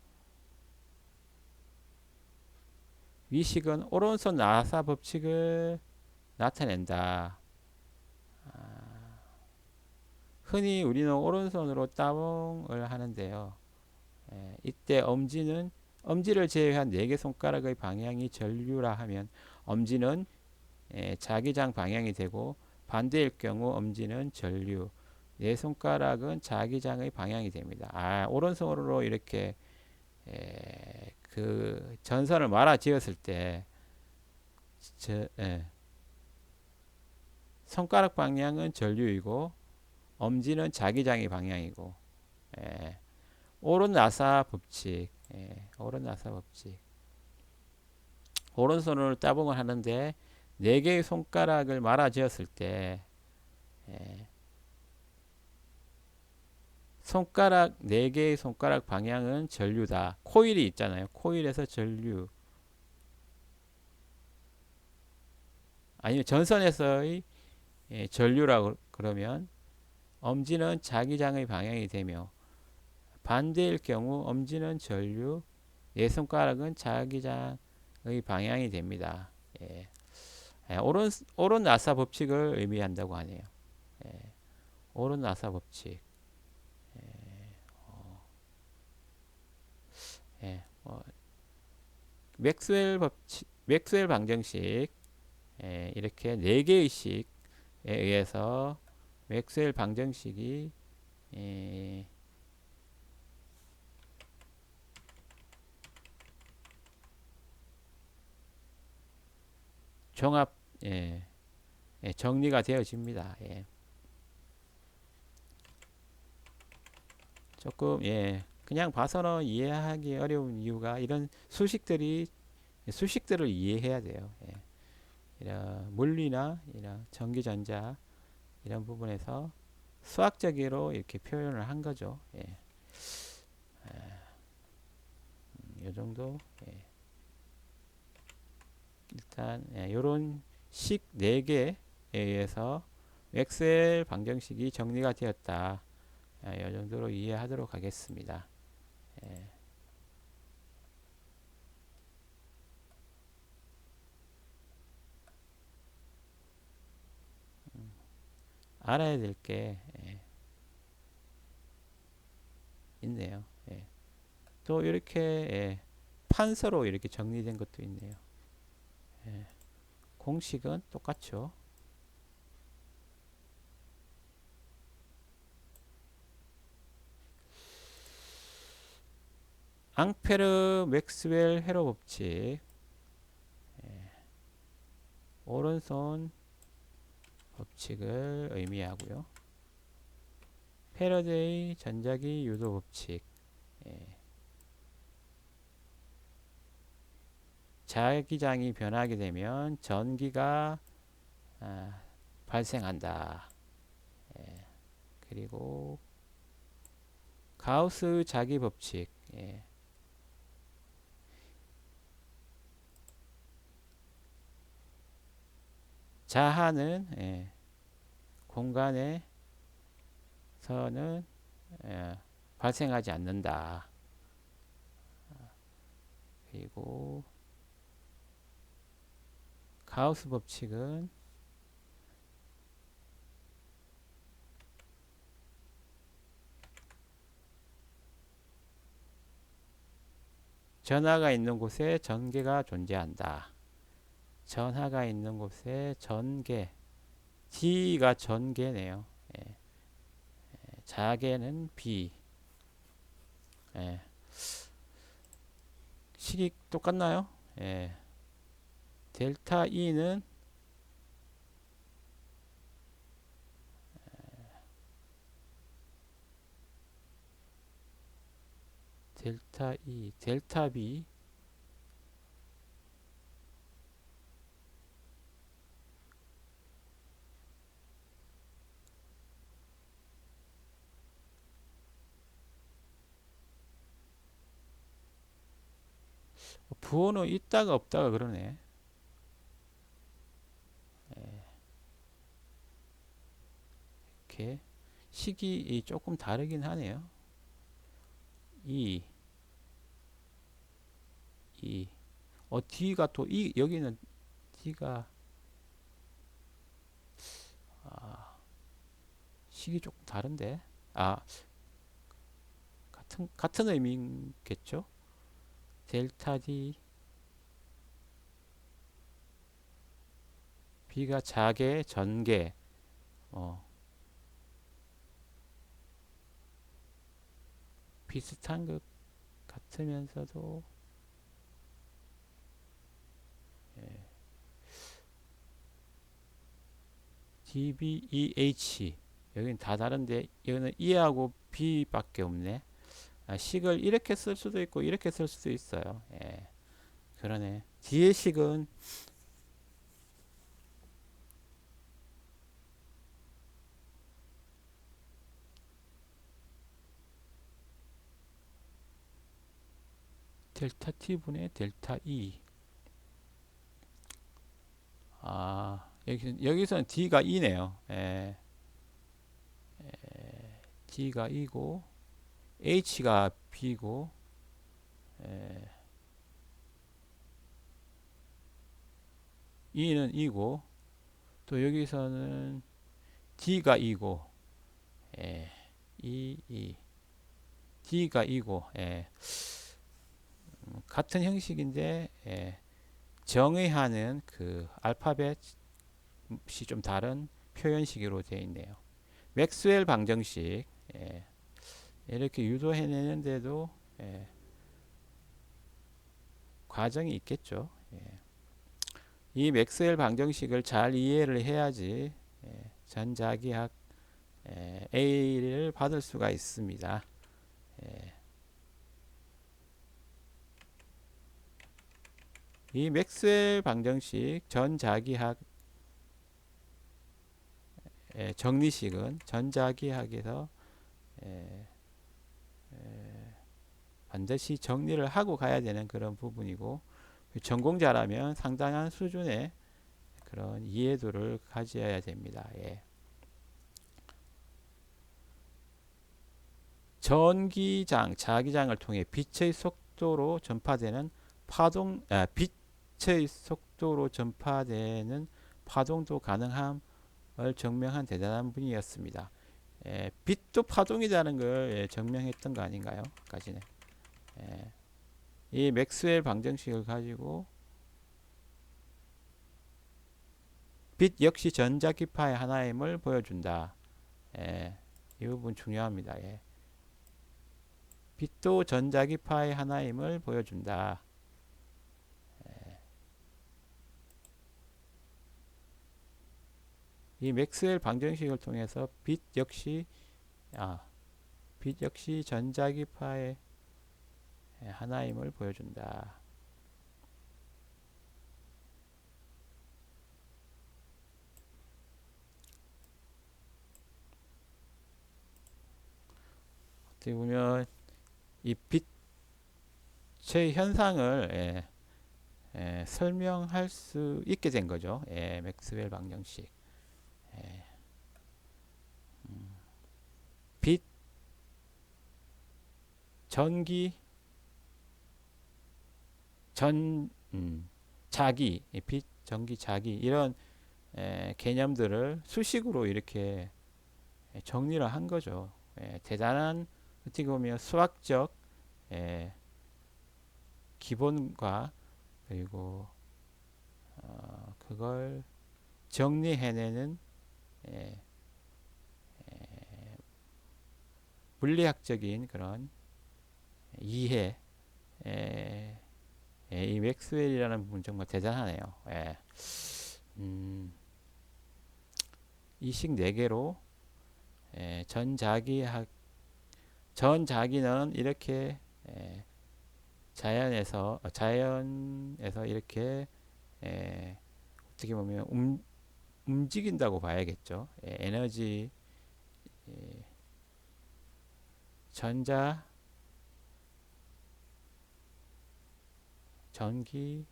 Speaker 1: 위식은 오른손 나사 법칙을 나타낸다. 흔히 우리는 오른손으로 따봉을 하는데요. 이때 엄지를 제외한 4개 손가락의 방향이 전류라 하면 엄지는 자기장 방향이 되고 반대일 경우 엄지는 전류, 네 손가락은 자기장의 방향이 됩니다. 오른손으로 이렇게 그 전선을 말아 지었을 때 손가락 방향은 전류이고 엄지는 자기장의 방향이고. 예. 오른 나사 법칙. 예. 오른 나사 법칙. 오른손으로 따봉을 하는데 네 개의 손가락을 말아 쥐었을 때 예. 손가락 네 개의 손가락 방향은 전류다. 코일이 있잖아요. 코일에서 전류. 아니면 전선에서의 예, 전류라고 그러면 엄지는 자기장의 방향이 되며 반대일 경우 엄지는 전류, 네 손가락은 자기장의 방향이 됩니다. 예. 예, 오른 나사 법칙을 의미한다고 하네요. 예, 오른 나사 법칙. 예, 맥스웰 법칙, 맥스웰 방정식. 예, 이렇게 네 개의식에 의해서 맥스웰 방정식이 예, 종합 예, 예, 정리가 되어집니다. 예. 조금 예, 그냥 봐서는 이해하기 어려운 이유가 이런 수식들을 이해해야 돼요. 예. 이런 물리나 이런 전기전자 이런 부분에서 수학적으로 이렇게 표현을 한 거죠. 예. 이 정도. 예. 일단 이런 식 4개에 의해서 엑셀 방정식이 정리가 되었다. 이 정도로 이해하도록 하겠습니다. 예. 알아야 될 게 있네요. 예. 또 이렇게 판서로 이렇게 정리된 것도 있네요. 예. 공식은 똑같죠. 앙페르 맥스웰 회로 법칙. 오른손 법칙을 의미하고요. 패러데이 전자기 유도 법칙. 예. 자기장이 변하게 되면 전기가 발생한다. 예. 그리고 가우스 자기 법칙. 예. 자하는 공간에서는 발생하지 않는다. 그리고 가우스 법칙은 전하가 있는 곳에 전개가 존재한다. 전하가 있는 곳에 전개. D가 전개네요. 예. 자개는 B. 예. 식이 똑같나요? 예. 델타 E는 델타 E, 델타 B. 부호는 있다가 없다가 그러네. 이렇게 식이 조금 다르긴 하네요. E, E. D가 또 E, 여기는 D가 식이 조금 다른데. 아, 같은 의미겠죠? 델타 D, B가 자개, 전개. 어, 비슷한 것 같으면서도 DBEH. 여기는 다 다른데 여기는 E하고 B밖에 없네. 식을 이렇게 쓸 수도 있고 이렇게 쓸 수도 있어요. 예, 그러네. 뒤에 식은 델타 T분의 델타 E. 여기서는 D가 E네요. 예, D가 E고 H가 B고, 예, E는 E고, 또 여기서는 D가 E고, 예, D가 E고, 예, 같은 형식인데, 예, 정의하는 그 알파벳이 좀 다른 표현식으로 되어 있네요. 맥스웰 방정식, 예, 이렇게 유도해내는데도, 예, 과정이 있겠죠. 예. 이 맥스웰 방정식을 잘 이해를 해야지, 예, 전자기학, A를 받을 수가 있습니다. 예. 이 맥스웰 방정식 전자기학 정리식은 전자기학에서 에, 반드시 정리를 하고 가야 되는 그런 부분이고, 전공자라면 상당한 수준의 그런 이해도를 가져야 됩니다. 예. 전기장, 자기장을 통해 빛의 속도로 전파되는 빛의 속도로 전파되는 파동도 가능함을 증명한 대단한 분이었습니다. 빛도 파동이라는 걸 증명했던 거 아닌가요? 까지는. 이 맥스웰 방정식을 가지고 빛 역시 전자기파의 하나임을 보여준다. 이 부분 중요합니다. 빛도 전자기파의 하나임을 보여준다. 이 맥스웰 방정식을 통해서 빛 역시 전자기파의 하나임을 보여준다. 어떻게 보면 이 빛의 현상을 설명할 수 있게 된 거죠. 맥스웰 방정식. 빛, 전기, 자기, 빛, 전기, 자기 이런 개념들을 수식으로 이렇게 정리를 한 거죠. 대단한 어떻게 보면 수학적 기본과 그리고 그걸 정리해내는 에, 물리학적인 그런 이해, 이 맥스웰이라는 부분 정말 대단하네요. 이식 4개로 전자기는 이렇게 자연에서 이렇게 어떻게 보면 움직인다고 봐야겠죠. 에너지, 전자, 전기,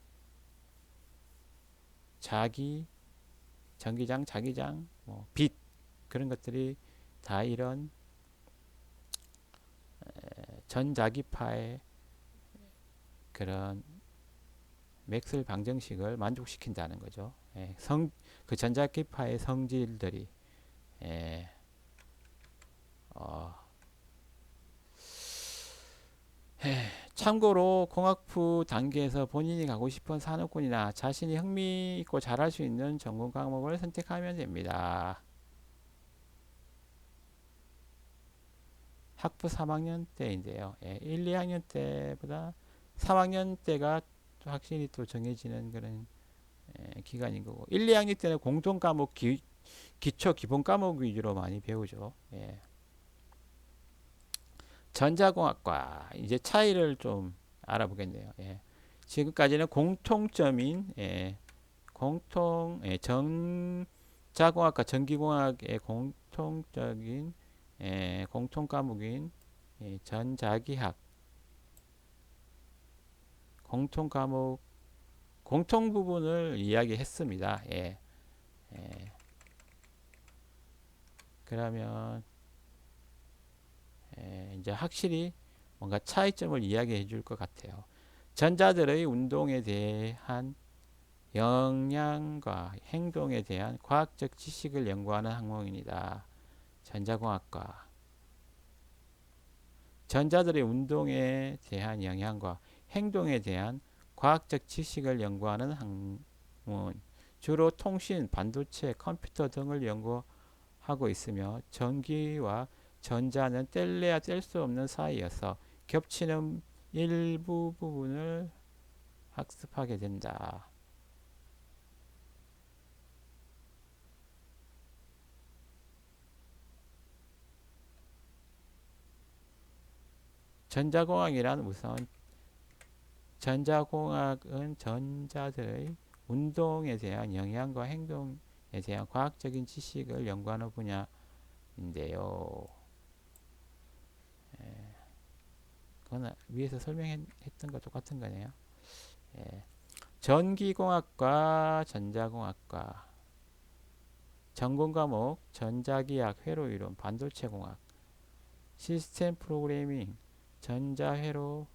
Speaker 1: 전기장, 자기장, 빛 그런 것들이 다 이런 전자기파의 그런 맥스웰 방정식을 만족시킨다는 거죠. 그 전자기파의 성질들이 참고로 공학부 단계에서 본인이 가고 싶은 산업군이나 자신이 흥미있고 잘할 수 있는 전공 과목을 선택하면 됩니다. 학부 3학년 때인데요. 1, 2학년 때보다 3학년 때가 확실히 또 정해지는 그런 기간인 거고, 1, 2학년 때는 공통 과목 기초 기본 과목 위주로 많이 배우죠. 예. 전자공학과 이제 차이를 좀 알아보겠네요. 예. 지금까지는 공통점인 전자공학과 전기공학의 공통적인 공통 과목인 전자기학 공통 과목 공통 부분을 이야기했습니다. 예. 예. 그러면 이제 확실히 뭔가 차이점을 이야기해 줄 것 같아요. 전자들의 운동에 대한 영향과 행동에 대한 과학적 지식을 연구하는 학문입니다. 전자공학과. 전자들의 운동에 대한 영향과 행동에 대한 과학적 지식을 연구하는 학문. 주로 통신, 반도체, 컴퓨터 등을 연구하고 있으며 전기와 전자는 뗄래야 뗄 수 없는 사이여서 겹치는 일부 부분을 학습하게 된다. 전자공학이란 우선 전자공학은 전자들의 운동에 대한 영향과 행동에 대한 과학적인 지식을 연구하는 분야인데요. 그건 위에서 설명했던 거 똑같은 거네요. 예. 전기공학과 전자공학과 전공 과목 전자기학, 회로이론, 반도체공학, 시스템 프로그래밍, 전자회로,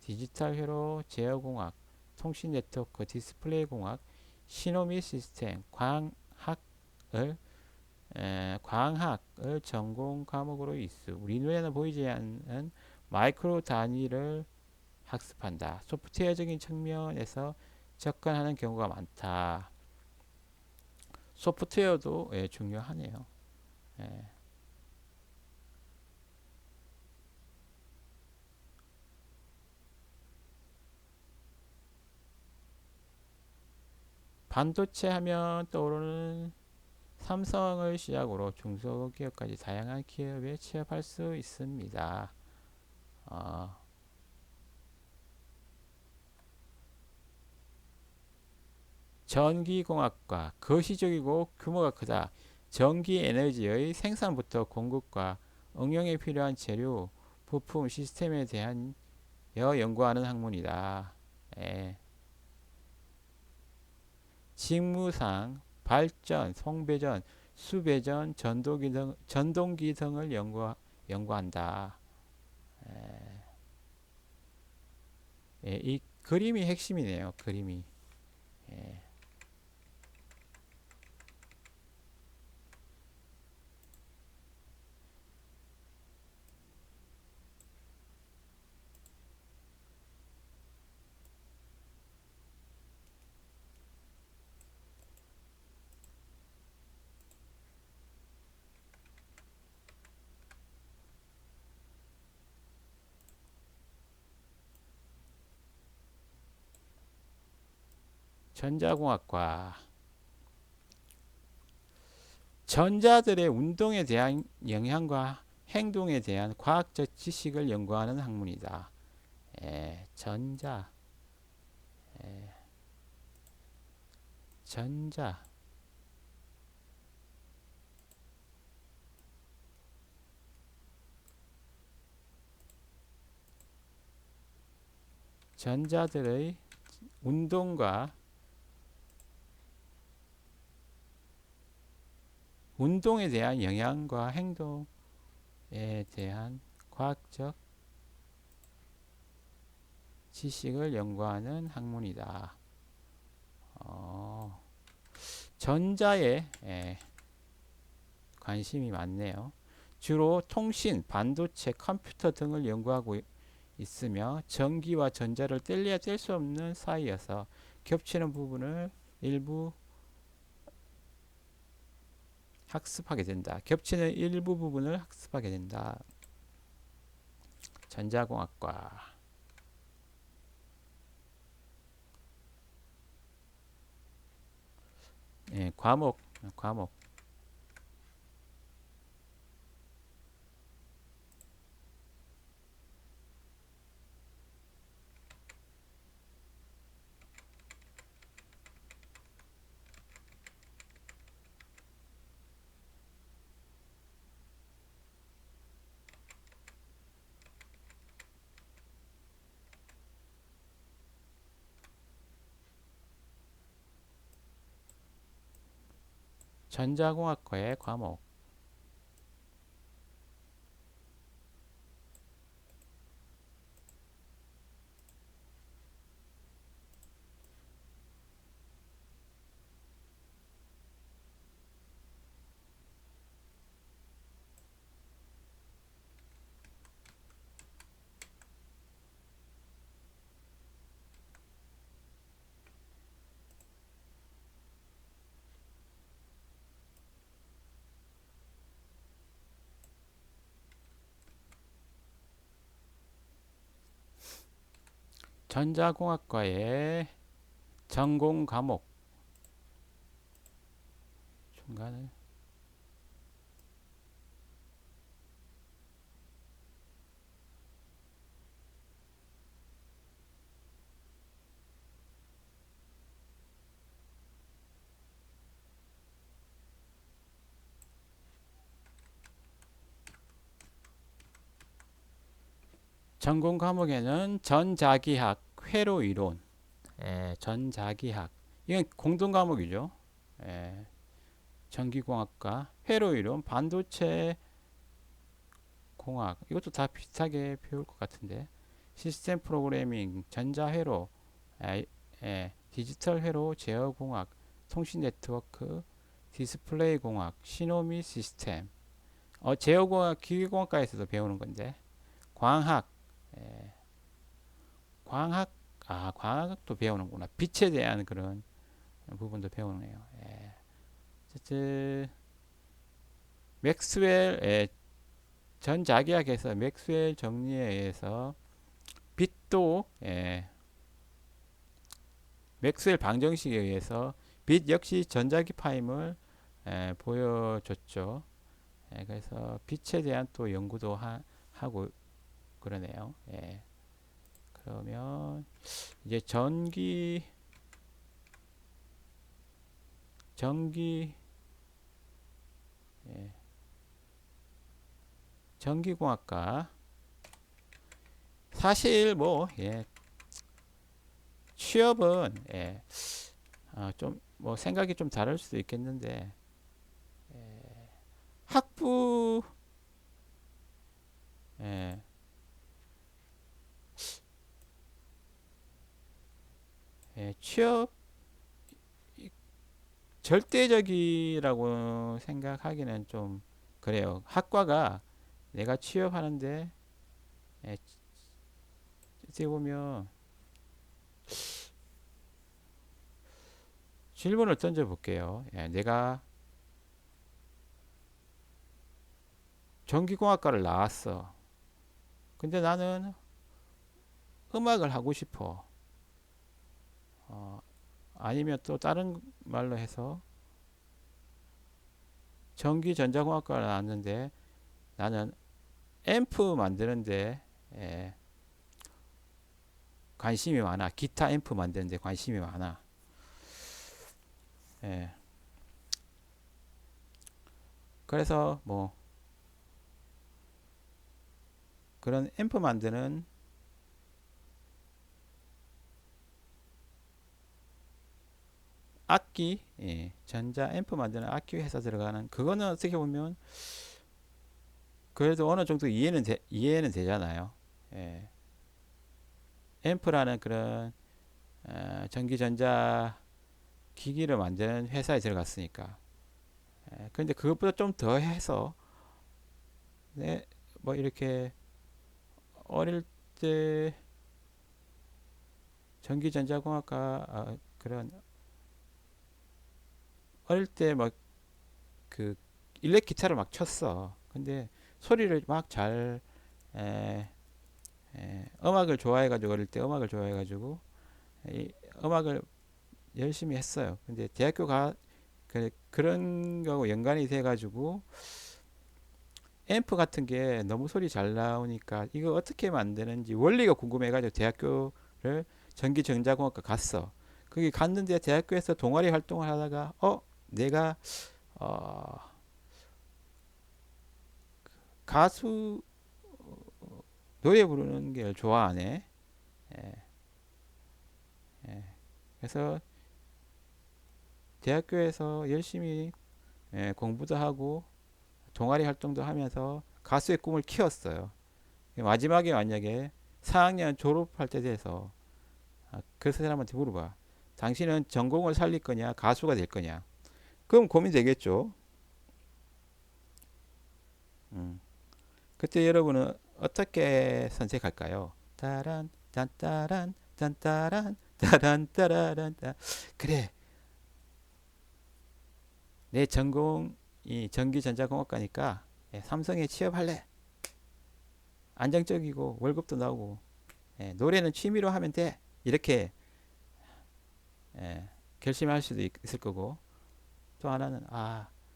Speaker 1: 디지털 회로, 제어공학, 통신 네트워크, 디스플레이 공학, 신호 및 시스템, 광학을 전공 과목으로 있어. 우리 눈에는 보이지 않는 마이크로 단위를 학습한다. 소프트웨어적인 측면에서 접근하는 경우가 많다. 소프트웨어도 중요하네요. 예. 반도체 하면 떠오르는 삼성을 시작으로 중소기업까지 다양한 기업에 취업할 수 있습니다. 어, 전기공학과 거시적이고 규모가 크다. 전기 에너지의 생산부터 공급과 응용에 필요한 재료, 부품, 시스템에 대한 연구하는 학문이다. 예. 직무상 발전, 송배전, 수배전, 전동기 등을 연구한다. 예, 이 그림이 핵심이네요. 그림이. 예. 전자공학과 전자들의 운동에 대한 영향과 행동에 대한 과학적 지식을 연구하는 학문이다. 예, 전자, 전자들의 운동과 운동에 대한 영향과 행동에 대한 과학적 지식을 연구하는 학문이다. 전자에 관심이 많네요. 주로 통신, 반도체, 컴퓨터 등을 연구하고 있으며 전기와 전자를 뗄래야 뗄 수 없는 사이여서 겹치는 부분을 일부 학습하게 된다. 겹치는 일부 부분을 학습하게 된다. 전자공학과 과목 전자공학과의 과목. 전자공학과의 전공 과목. 중간에 전공 과목에는 전자기학, 회로이론, 전자기학, 이건 공동 과목이죠. 예, 전기공학과, 회로이론, 반도체 공학, 이것도 다 비슷하게 배울 것 같은데, 시스템 프로그래밍, 전자회로, 디지털 회로, 제어공학, 통신 네트워크, 디스플레이 공학, 신호미 시스템, 제어공학, 기계공학과에서도 배우는 건데, 광학, 예, 광학, 광학도 배우는구나. 빛에 대한 그런 부분도 배우네요. 예. 어쨌든 맥스웰 전자기학에서 맥스웰 정리에 의해서 빛도 맥스웰 방정식에 의해서 빛 역시 전자기파임을 보여줬죠. 그래서 빛에 대한 또 연구도 하고 그러네요. 그러면 이제 전기 예, 전기공학과 사실 뭐 취업은 좀 뭐 생각이 좀 다를 수도 있겠는데 학부 예, 취업 절대적이라고 생각하기는 좀 그래요. 학과가 내가 취업하는데 어떻게 보면 질문을 던져볼게요. 내가 전기공학과를 나왔어. 근데 나는 음악을 하고 싶어. 어, 아니면 또 다른 말로 해서 전기전자공학과를 나왔는데 나는 앰프 만드는데 예, 관심이 많아. 기타 앰프 만드는데 관심이 많아. 예, 그래서 뭐 그런 앰프 만드는 악기, 전자 앰프 만드는 악기 회사 들어가는 그거는 어떻게 보면 그래도 어느 정도 이해는 되잖아요. 예, 앰프라는 그런 전기전자 기기를 만드는 회사에 들어갔으니까. 근데 그것보다 좀 더 해서 네, 뭐 이렇게 어릴 때 전기전자공학과 그런 어릴 때 막 그 일렉 기타를 막 쳤어. 근데 소리를 막 잘 음악을 좋아해가지고 어릴 때 음악을 좋아해가지고 이 음악을 열심히 했어요. 근데 대학교 그런 거하고 연관이 돼가지고 앰프 같은 게 너무 소리 잘 나오니까 이거 어떻게 만드는지 원리가 궁금해가지고 대학교를 전기전자공학과 갔어. 거기 갔는데 대학교에서 동아리 활동을 하다가 내가 어, 가수 노래 부르는 게 좋아하네. 예, 예. 그래서 대학교에서 열심히 공부도 하고 동아리 활동도 하면서 가수의 꿈을 키웠어요. 마지막에 만약에 4학년 졸업할 때 돼서 그 사람한테 물어봐. 당신은 전공을 살릴 거냐, 가수가 될 거냐? 그럼 고민되겠죠. 음. 그때 여러분은 어떻게 선택할까요? 따란 딴따란 딴따란 따란 따라란 따. 그래, 내 전공이 전기전자공학과니까 삼성에 취업할래. 안정적이고 월급도 나오고 노래는 취미로 하면 돼. 이렇게 예, 결심할 수도 있을 거고, 또 하나는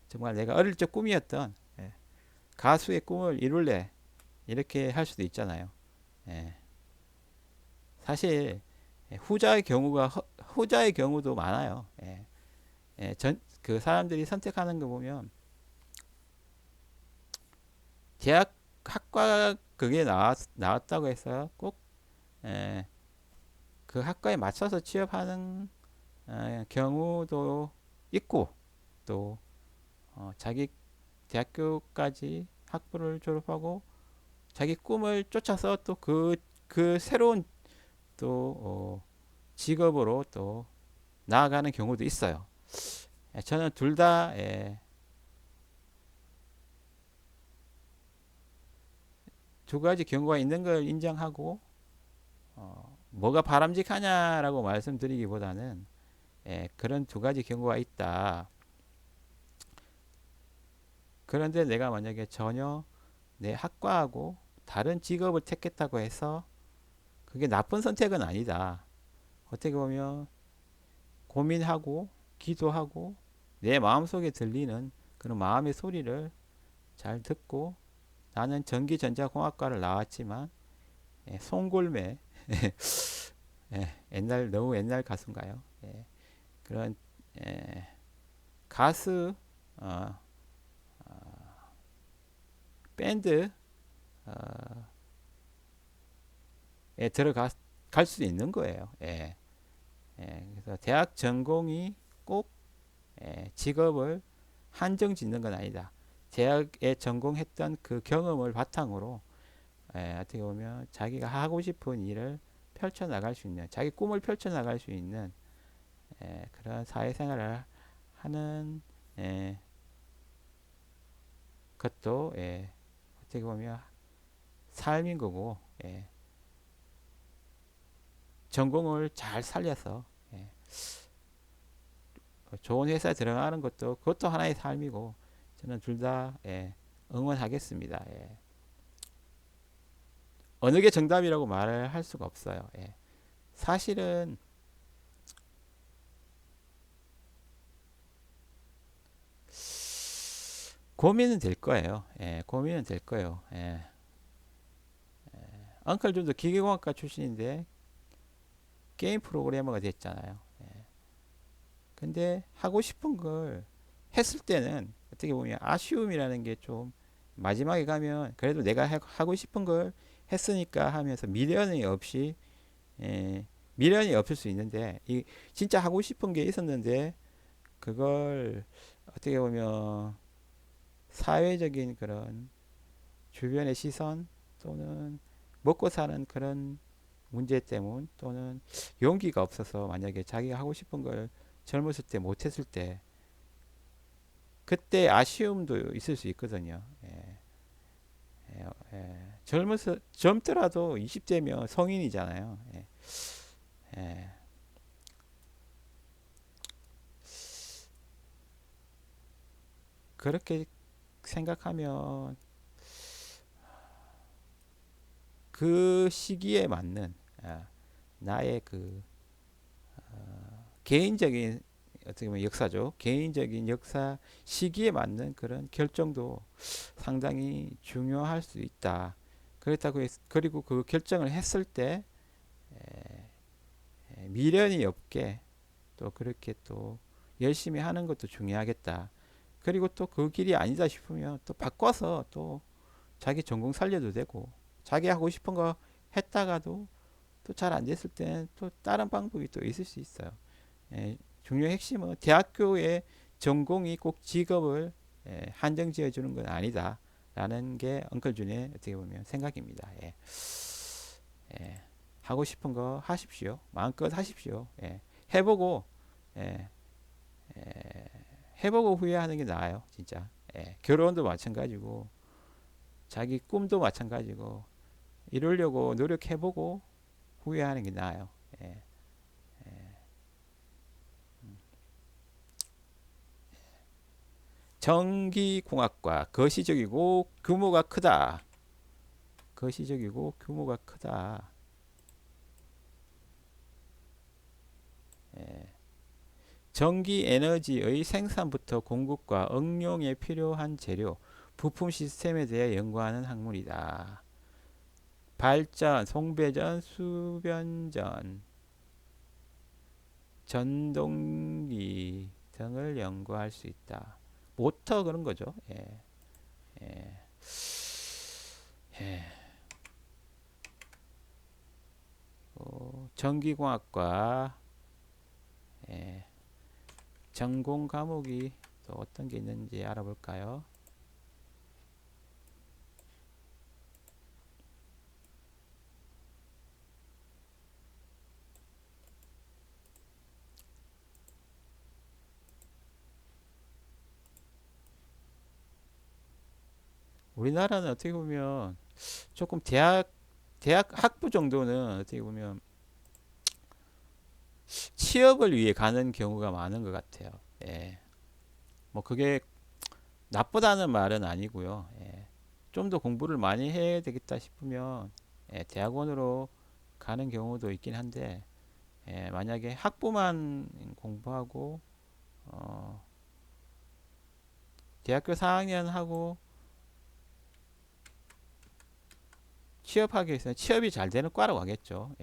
Speaker 1: 정말 내가 어릴 적 꿈이었던 가수의 꿈을 이룰래. 이렇게 할 수도 있잖아요. 예, 사실 후자의 경우가 후자의 경우도 많아요. 그 사람들이 선택하는 거 보면 대학 학과 그게 나왔다고 해서 꼭 예, 그 학과에 맞춰서 취업하는 경우도 있고, 또 자기 대학교까지 학부를 졸업하고 자기 꿈을 쫓아서 또 그 새로운 또 직업으로 또 나아가는 경우도 있어요. 저는 둘 다 두 가지 경우가 있는 걸 인정하고, 뭐가 바람직하냐라고 말씀드리기보다는 그런 두 가지 경우가 있다. 그런데 내가 만약에 전혀 내 학과하고 다른 직업을 택했다고 해서 그게 나쁜 선택은 아니다. 어떻게 보면 고민하고 기도하고 내 마음속에 들리는 그런 마음의 소리를 잘 듣고, 나는 전기전자공학과를 나왔지만 송골매 옛날, 너무 옛날 가수인가요? 그런 가수 어, 밴드 들어가 갈 수 있는 거예요. 그래서 대학 전공이 꼭 직업을 한정 짓는 건 아니다. 대학에 전공했던 그 경험을 바탕으로 어떻게 보면 자기가 하고 싶은 일을 펼쳐 나갈 수 있는, 자기 꿈을 펼쳐 나갈 수 있는 그런 사회생활을 하는 것도 어떻게 보면 삶인 거고, 전공을 잘 살려서 좋은 회사에 들어가는 것도 그것도 하나의 삶이고, 저는 둘 다 응원하겠습니다. 어느 게 정답이라고 말을 할 수가 없어요. 사실은 고민은 될 거예요. 고민은 될 거예요. 엉클 존도 기계공학과 출신인데 게임 프로그래머가 됐잖아요. 근데 하고 싶은 걸 했을 때는 어떻게 보면 아쉬움이라는 게 좀, 마지막에 가면 그래도 내가 하고 싶은 걸 했으니까 하면서 예, 미련이 없을 수 있는데, 이 진짜 하고 싶은 게 있었는데 그걸 어떻게 보면 사회적인 그런 주변의 시선, 또는 먹고 사는 그런 문제 때문, 또는 용기가 없어서 만약에 자기가 하고 싶은 걸 젊었을 때 못했을 때 그때 아쉬움도 있을 수 있거든요. 젊더라도 20대면 성인이잖아요. 예. 그렇게 생각하면 그 시기에 맞는 나의 그 개인적인, 어떻게 보면 역사죠. 개인적인 역사 시기에 맞는 그런 결정도 상당히 중요할 수 있다. 그리고 그 결정을 했을 때 미련이 없게 또 그렇게 또 열심히 하는 것도 중요하겠다. 그리고 또 그 길이 아니다 싶으면 또 바꿔서 또 자기 전공 살려도 되고, 자기 하고 싶은 거 했다가도 또 잘 안 됐을 때는 또 다른 방법이 또 있을 수 있어요. 중요 핵심은 대학교에 전공이 꼭 직업을 한정 지어 주는 건 아니다 라는 게 엉클준의 어떻게 보면 생각입니다. 예. 하고 싶은 거 하십시오. 마음껏 하십시오. 해보고 예, 해보고 후회하는 게 나아요. 진짜. 결혼도 마찬가지고 자기 꿈도 마찬가지고 이루려고 노력해보고 후회하는 게 나아요. 예. 전기공학과 거시적이고 규모가 크다. 거시적이고 규모가 크다. 전기 에너지의 생산부터 공급과 응용에 필요한 재료, 부품 시스템에 대해 연구하는 학문이다. 발전, 송배전, 수변전, 전동기 등을 연구할 수 있다. 모터 그런 거죠. 예, 예. 전기공학과 예, 전공 과목이 또 어떤 게 있는지 알아볼까요? 우리나라는 어떻게 보면 조금 대학 학부 정도는 어떻게 보면 취업을 위해 가는 경우가 많은 것 같아요. 예. 뭐 그게 나쁘다는 말은 아니고요. 좀 더 공부를 많이 해야 되겠다 싶으면 대학원으로 가는 경우도 있긴 한데 만약에 학부만 공부하고 어, 대학교 4학년 하고 취업하기 위해서 취업이 잘 되는 과로 가겠죠.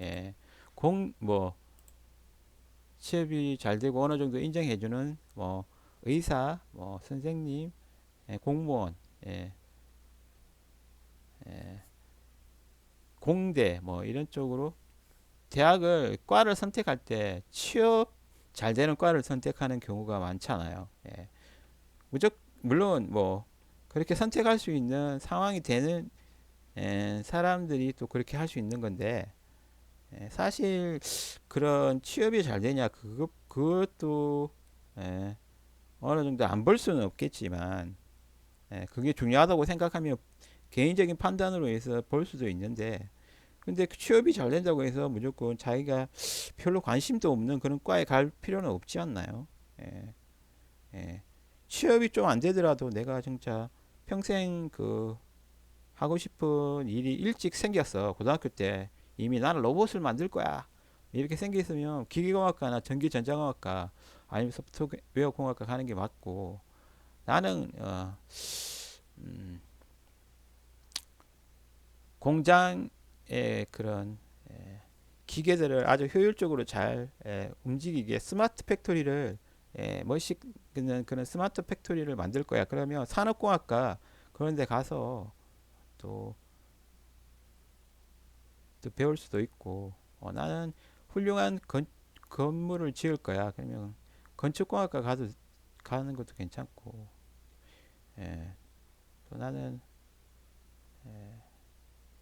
Speaker 1: 뭐 취업이 잘 되고 어느 정도 인정해주는 뭐 의사, 뭐 선생님, 공무원, 예, 예, 공대 뭐 이런 쪽으로 대학을 과를 선택할 때 취업 잘 되는 과를 선택하는 경우가 많잖아요. 물론 뭐 그렇게 선택할 수 있는 상황이 되는 사람들이 또 그렇게 할 수 있는 건데 사실 그런 취업이 잘 되냐 그것도 예, 어느 정도 안 볼 수는 없겠지만 그게 중요하다고 생각하면 개인적인 판단으로 해서 볼 수도 있는데 근데 그 취업이 잘 된다고 해서 무조건 자기가 별로 관심도 없는 그런 과에 갈 필요는 없지 않나요? 예, 예. 취업이 좀 안 되더라도 내가 진짜 평생 그 하고 싶은 일이 일찍 생겼어. 고등학교 때 이미 나는 로봇을 만들 거야. 이렇게 생겼으면 기계공학과나 전기전자공학과 아니면 소프트웨어 공학과 가는 게 맞고 나는 음, 공장의 그런 기계들을 아주 효율적으로 잘 움직이게 스마트 팩토리를 멋있는 그런 스마트 팩토리를 만들 거야. 그러면 산업공학과 그런 데 가서 또, 또 배울 수도 있고 나는 훌륭한 건물을 지을 거야. 그러면 건축공학과 가는 것도 괜찮고 예, 또 나는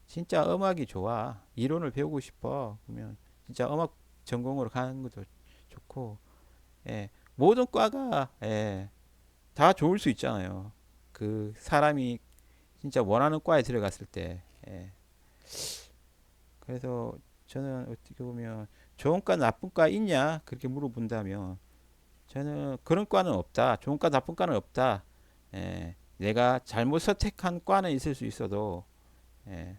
Speaker 1: 진짜 음악이 좋아. 이론을 배우고 싶어. 그러면 진짜 음악 전공으로 가는 것도 좋고 모든 과가 다 좋을 수 있잖아요. 그 사람이 진짜 원하는 과에 들어갔을 때. 그래서 저는 어떻게 보면 좋은 과 나쁜 과 있냐 그렇게 물어본다면 저는 그런 과는 없다. 좋은 과 나쁜 과는 없다. 내가 잘못 선택한 과는 있을 수 있어도 예,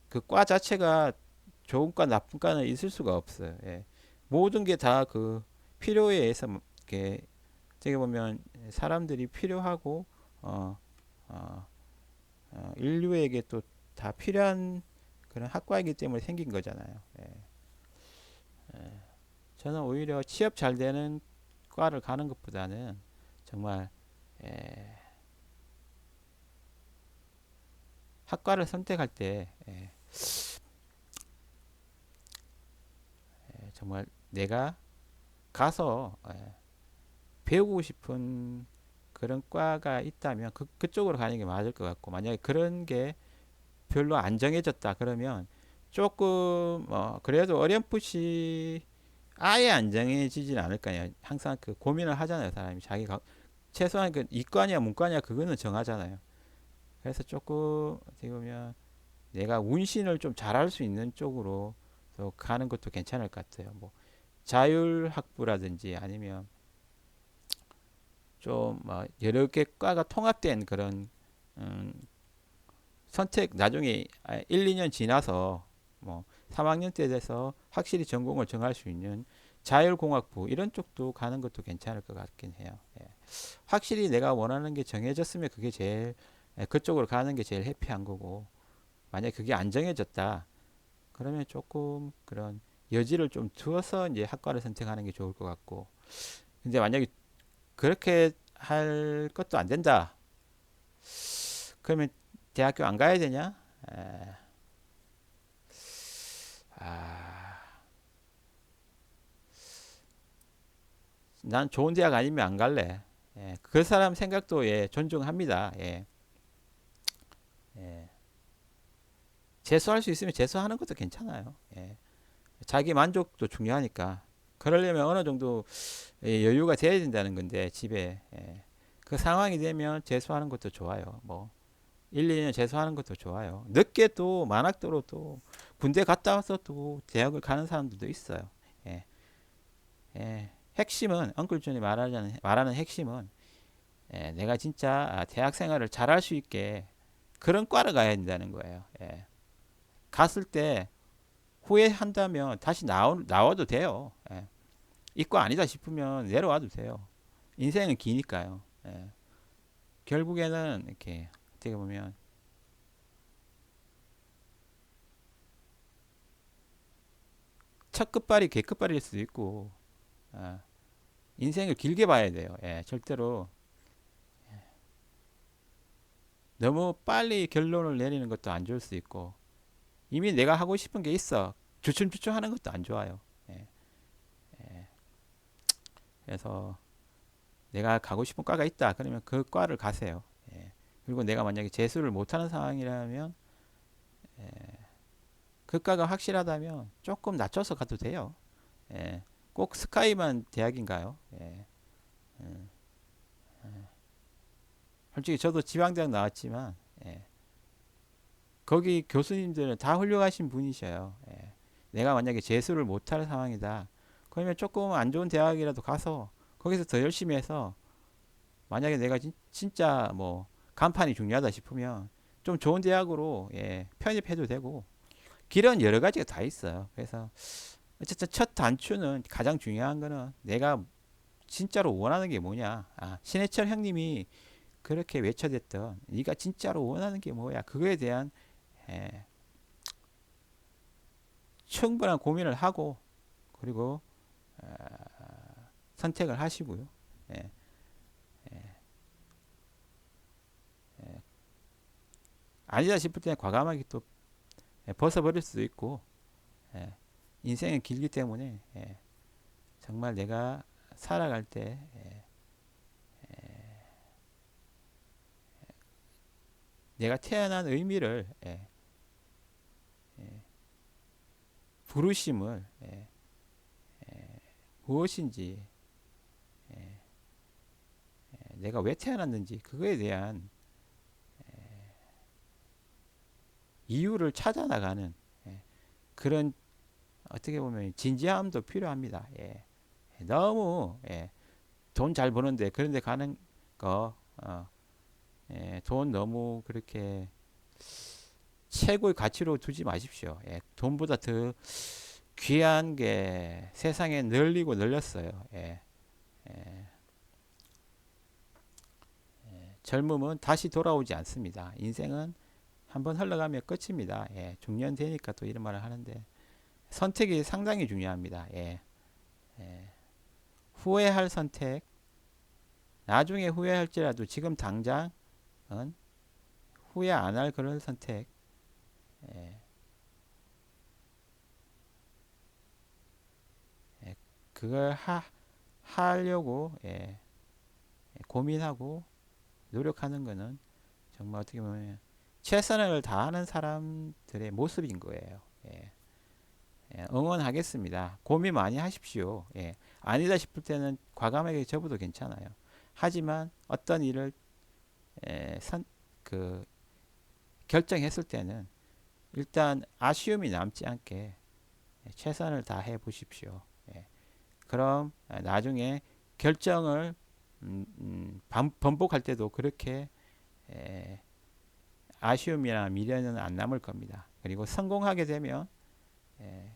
Speaker 1: 그 과 자체가 좋은 과 나쁜 과는 있을 수가 없어요. 모든 게 다 그 필요에 의해서 이렇게 어떻게 보면 사람들이 필요하고 어, 어, 인류에게 또 다 필요한 그런 학과이기 때문에 생긴 거잖아요. 저는 오히려 취업 잘 되는 과를 가는 것보다는 정말 에, 학과를 선택할 때 정말 내가 가서 배우고 싶은 그런 과가 있다면 그쪽으로 가는 게 맞을 것 같고, 만약에 그런 게 별로 안 정해졌다 그러면 조금 그래도 어렴풋이 아예 안 정해지진 않을 거냐. 항상 그 고민을 하잖아요, 사람이. 자기가 최소한 그 이과냐 문과냐 그거는 정하잖아요. 그래서 조금 어떻게 보면 내가 운신을 좀 잘할 수 있는 쪽으로 또 가는 것도 괜찮을 것 같아요. 뭐 자율학부라든지 아니면 좀 여러 개 과가 통합된 그런 음, 선택 나중에 1, 2년 지나서 뭐 3학년 때 돼서 확실히 전공을 정할 수 있는 자율공학부 이런 쪽도 가는 것도 괜찮을 것 같긴 해요. 예. 확실히 내가 원하는 게 정해졌으면 그게 제일 그쪽으로 가는 게 제일 해피한 거고, 만약에 그게 안 정해졌다 그러면 조금 그런 여지를 좀 두어서 이제 학과를 선택하는 게 좋을 것 같고, 근데 만약에 그렇게 할 것도 안 된다 그러면 대학교 안 가야 되냐? 에, 아, 난 좋은 대학 아니면 안 갈래. 예, 그 사람 생각도 예, 존중합니다. 예, 예. 재수할 수 있으면 재수하는 것도 괜찮아요. 예. 자기 만족도 중요하니까. 그러려면 어느 정도 예, 여유가 돼야 된다는 건데 집에 예. 그 상황이 되면 재수하는 것도 좋아요. 뭐 1, 2년 재수하는 것도 좋아요. 늦게 또 만학도로 또 군대 갔다 와서 또 대학을 가는 사람들도 있어요. 예. 예. 핵심은 엉클 존이 말하는 핵심은 예, 내가 진짜 대학 생활을 잘할 수 있게 그런 과를 가야 된다는 거예요. 예. 갔을 때 후회한다면 다시 나와도 돼요. 예. 이과 아니다 싶으면 내려와도 돼요. 인생은 기니까요. 예. 결국에는 이렇게 어떻게 보면 첫 끝발이 개 끝발일 수도 있고 아, 인생을 길게 봐야 돼요. 예. 절대로 너무 빨리 결론을 내리는 것도 안 좋을 수 있고, 이미 내가 하고 싶은 게 있어 주춤주춤 하는 것도 안 좋아요. 예. 그래서 내가 가고 싶은 과가 있다 그러면 그 과를 가세요. 예. 그리고 내가 만약에 재수를 못하는 상황이라면 그 과가 확실하다면 조금 낮춰서 가도 돼요. 예. 꼭 스카이만 대학인가요? 예. 솔직히 저도 지방대학 나왔지만 예. 거기 교수님들은 다 훌륭하신 분이셔요. 예. 내가 만약에 재수를 못할 상황이다 그러면 조금 안 좋은 대학이라도 가서 거기서 더 열심히 해서, 만약에 내가 진짜 뭐 간판이 중요하다 싶으면 좀 좋은 대학으로 예, 편입해도 되고, 길은 여러 가지가 다 있어요. 그래서 어쨌든 첫 단추는 가장 중요한 거는 내가 진짜로 원하는 게 뭐냐. 신해철 형님이 그렇게 외쳐댔던 네가 진짜로 원하는 게 뭐야. 그거에 대한 예, 충분한 고민을 하고 그리고 선택을 하시고요. 예, 아니다 싶을 때는 과감하게 또 벗어버릴 수도 있고, 예, 인생은 길기 때문에 예, 정말 내가 살아갈 때 내가 태어난 의미를 부르심을 무엇인지 내가 왜 태어났는지 그거에 대한 이유를 찾아 나가는 그런 어떻게 보면 진지함도 필요합니다. 예. 너무 돈 잘 버는데 그런데 가는 거 돈 너무 그렇게 최고의 가치로 두지 마십시오. 예. 돈보다 더 귀한 게 세상에 널리고 널렸어요. 예. 젊음은 다시 돌아오지 않습니다. 인생은 한번 흘러가면 끝입니다. 예. 중년 되니까 또 이런 말을 하는데 선택이 상당히 중요합니다. 예. 후회할 선택, 나중에 후회할지라도 지금 당장은 후회 안 할 그런 선택, 예. 그걸 하려고 예. 고민하고 노력하는 거는 정말 어떻게 보면 최선을 다하는 사람들의 모습인 거예요. 예. 응원하겠습니다. 고민 많이 하십시오. 아니다 싶을 때는 과감하게 접어도 괜찮아요. 하지만 어떤 일을 그 결정했을 때는 일단 아쉬움이 남지 않게 최선을 다해 보십시오. 그럼 나중에 결정을 번복할 때도 그렇게 에, 아쉬움이나 미련은 안 남을 겁니다. 그리고 성공하게 되면 에,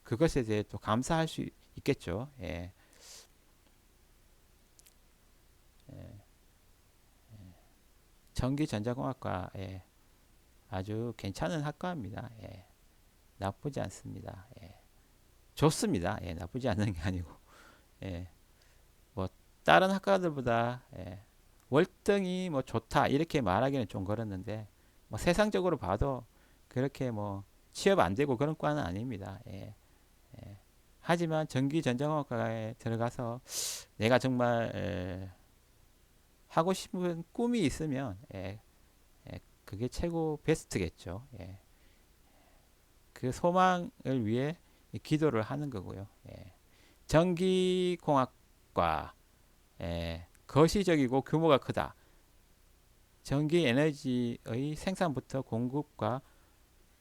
Speaker 1: 그것에 대해 또 감사할 수 있겠죠. 전기전자공학과 아주 괜찮은 학과입니다. 나쁘지 않습니다. 좋습니다. 나쁘지 않은 게 아니고 예, 뭐 다른 학과들보다 월등히 뭐 좋다 이렇게 말하기는 좀 그렇는데 뭐 세상적으로 봐도 그렇게 뭐 취업 안 되고 그런 과는 아닙니다. 하지만 전기전자공학과에 들어가서 내가 정말 하고 싶은 꿈이 있으면 그게 최고 베스트겠죠. 그 소망을 위해 기도를 하는 거고요. 전기공학과 거시적이고 규모가 크다. 전기 에너지의 생산부터 공급과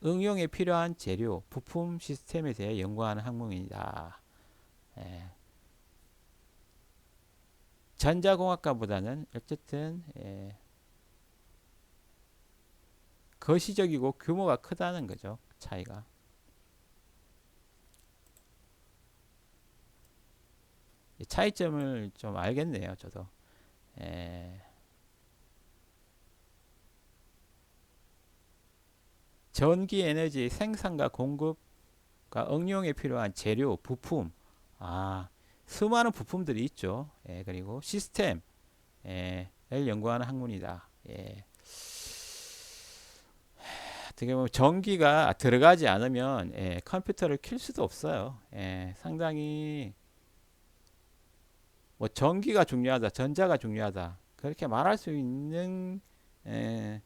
Speaker 1: 응용에 필요한 재료, 부품 시스템에 대해 연구하는 학문이다. 예, 전자공학과보다는 어쨌든 거시적이고 규모가 크다는 거죠. 차이가. 차이점을 좀 알겠네요. 저도. 에, 전기 에너지 생산과 공급과 응용에 필요한 재료, 부품, 수많은 부품들이 있죠. 그리고 시스템을 연구하는 학문이다. 어떻게 보면 전기가 들어가지 않으면 컴퓨터를 킬 수도 없어요. 상당히 뭐 전기가 중요하다, 전자가 중요하다 그렇게 말할 수 있는 에,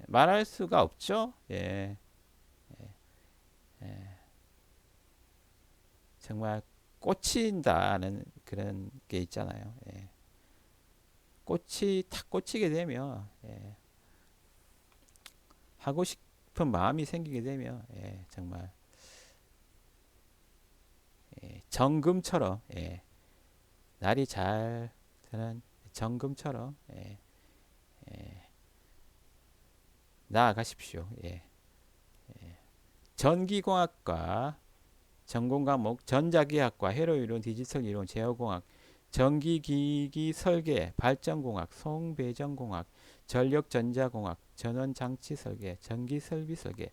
Speaker 1: 말할 수가 없죠. 정말 꽂힌다는 그런 게 있잖아요. 꽃이 탁 꽂히게 되면 하고 싶은 마음이 생기게 되면 정말 정금처럼 날이 잘 드는 정금처럼 나아가십시오. 전기공학과 전공 과목 전자기학과 회로이론 디지털이론 제어공학 전기기기 설계 발전공학 송배전공학 전력전자공학 전원장치 설계 전기설비 설계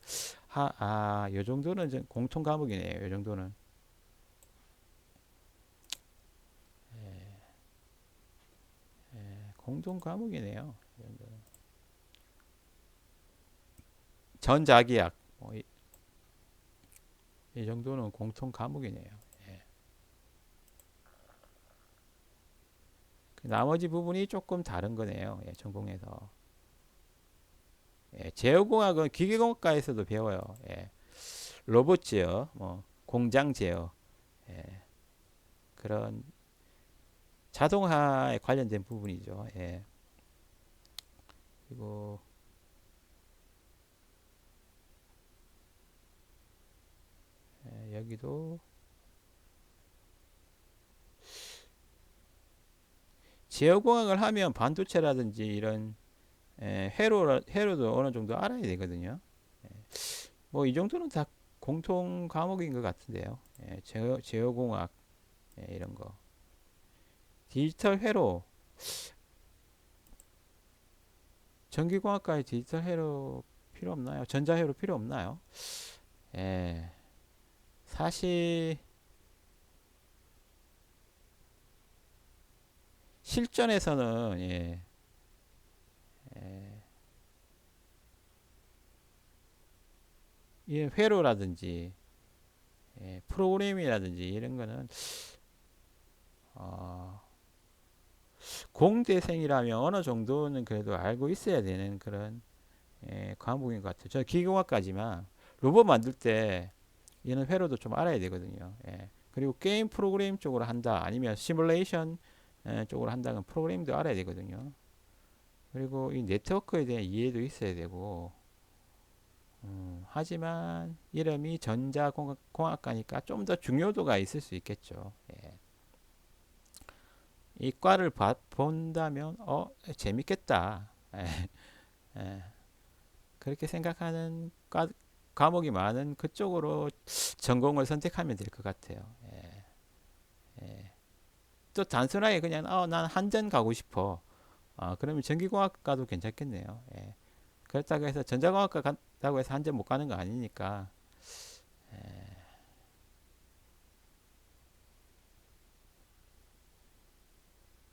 Speaker 1: 요 정도는 공통 과목이네요. 요 정도는 공통 과목이네요. 전자기학 이 정도는 공통 과목이네요. 그 나머지 부분이 조금 다른 거네요. 전공에서. 제어공학은 기계공학과에서도 배워요. 로봇 제어, 뭐 공장 제어, 그런 자동화에 관련된 부분이죠. 그리고 여기도 제어공학을 하면 반도체라든지 이런 회로도 어느 정도 알아야 되거든요. 뭐 이 정도는 다 공통 과목인 것 같은데요. 제어공학 이런 거. 디지털 회로, 전기공학과에 디지털 회로 필요 없나요? 전자회로 필요 없나요? 예, 사실 실전에서는 이 회로라든지 프로그램이라든지 이런 거는 어, 공대생이라면 어느 정도는 그래도 알고 있어야 되는 그런 과목인 것 같아요. 저는 기계공학과지만 로봇 만들 때 얘는 회로도 좀 알아야 되거든요. 그리고 게임 프로그램 쪽으로 한다 아니면 시뮬레이션 쪽으로 한다면 프로그램도 알아야 되거든요. 그리고 이 네트워크에 대한 이해도 있어야 되고 하지만 이름이 전자공학과니까 좀 더 중요도가 있을 수 있겠죠. 이 과를 본다면 재밌겠다. 예, 그렇게 생각하는 과목이 많은 그쪽으로 전공을 선택하면 될 것 같아요. 예. 또 단순하게 그냥 난 한전 가고 싶어. 그러면 전기공학과도 괜찮겠네요. 그렇다고 해서 전자공학과 간다고 해서 한전 못 가는 거 아니니까.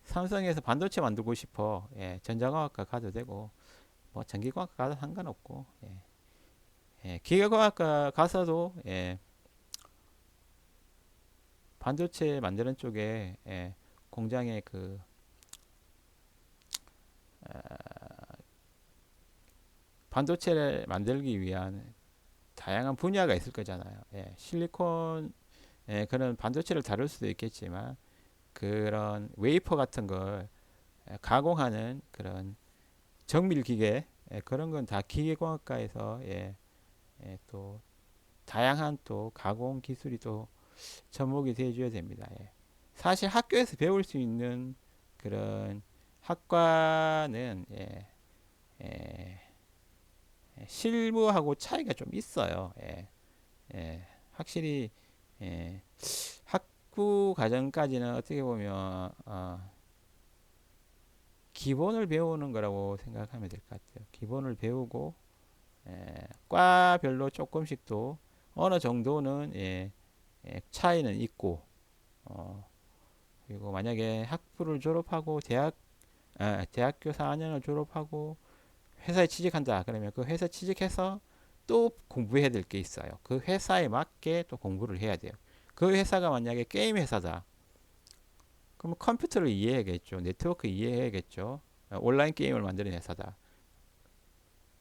Speaker 1: 삼성에서 반도체 만들고 싶어. 전자공학과 가도 되고, 뭐 전기공학과 가도 상관없고, 기계공학과 가서도 반도체 만드는 쪽에 공장에 그 반도체를 만들기 위한 다양한 분야가 있을 거잖아요. 실리콘 그런 반도체를 다룰 수도 있겠지만 그런 웨이퍼 같은 걸 가공하는 그런 정밀 기계 그런 건 다 기계공학과에서 또 다양한 또 가공 기술이 또 접목이 돼줘야 됩니다. 사실 학교에서 배울 수 있는 그런 학과는 예, 실무하고 차이가 좀 있어요. 확실히 예, 학부 과정까지는 어떻게 보면 기본을 배우는 거라고 생각하면 될 것 같아요. 기본을 배우고 과별로 조금씩 또 어느 정도는 차이는 있고 그리고 만약에 학부를 졸업하고 대학교 4년을 졸업하고 회사에 취직한다 그러면 그 회사 취직해서 또 공부해야 될 게 있어요. 그 회사에 맞게 또 공부를 해야 돼요. 그 회사가 만약에 게임 회사다. 그러면 컴퓨터를 이해해야겠죠. 네트워크 이해해야겠죠. 온라인 게임을 만드는 회사다.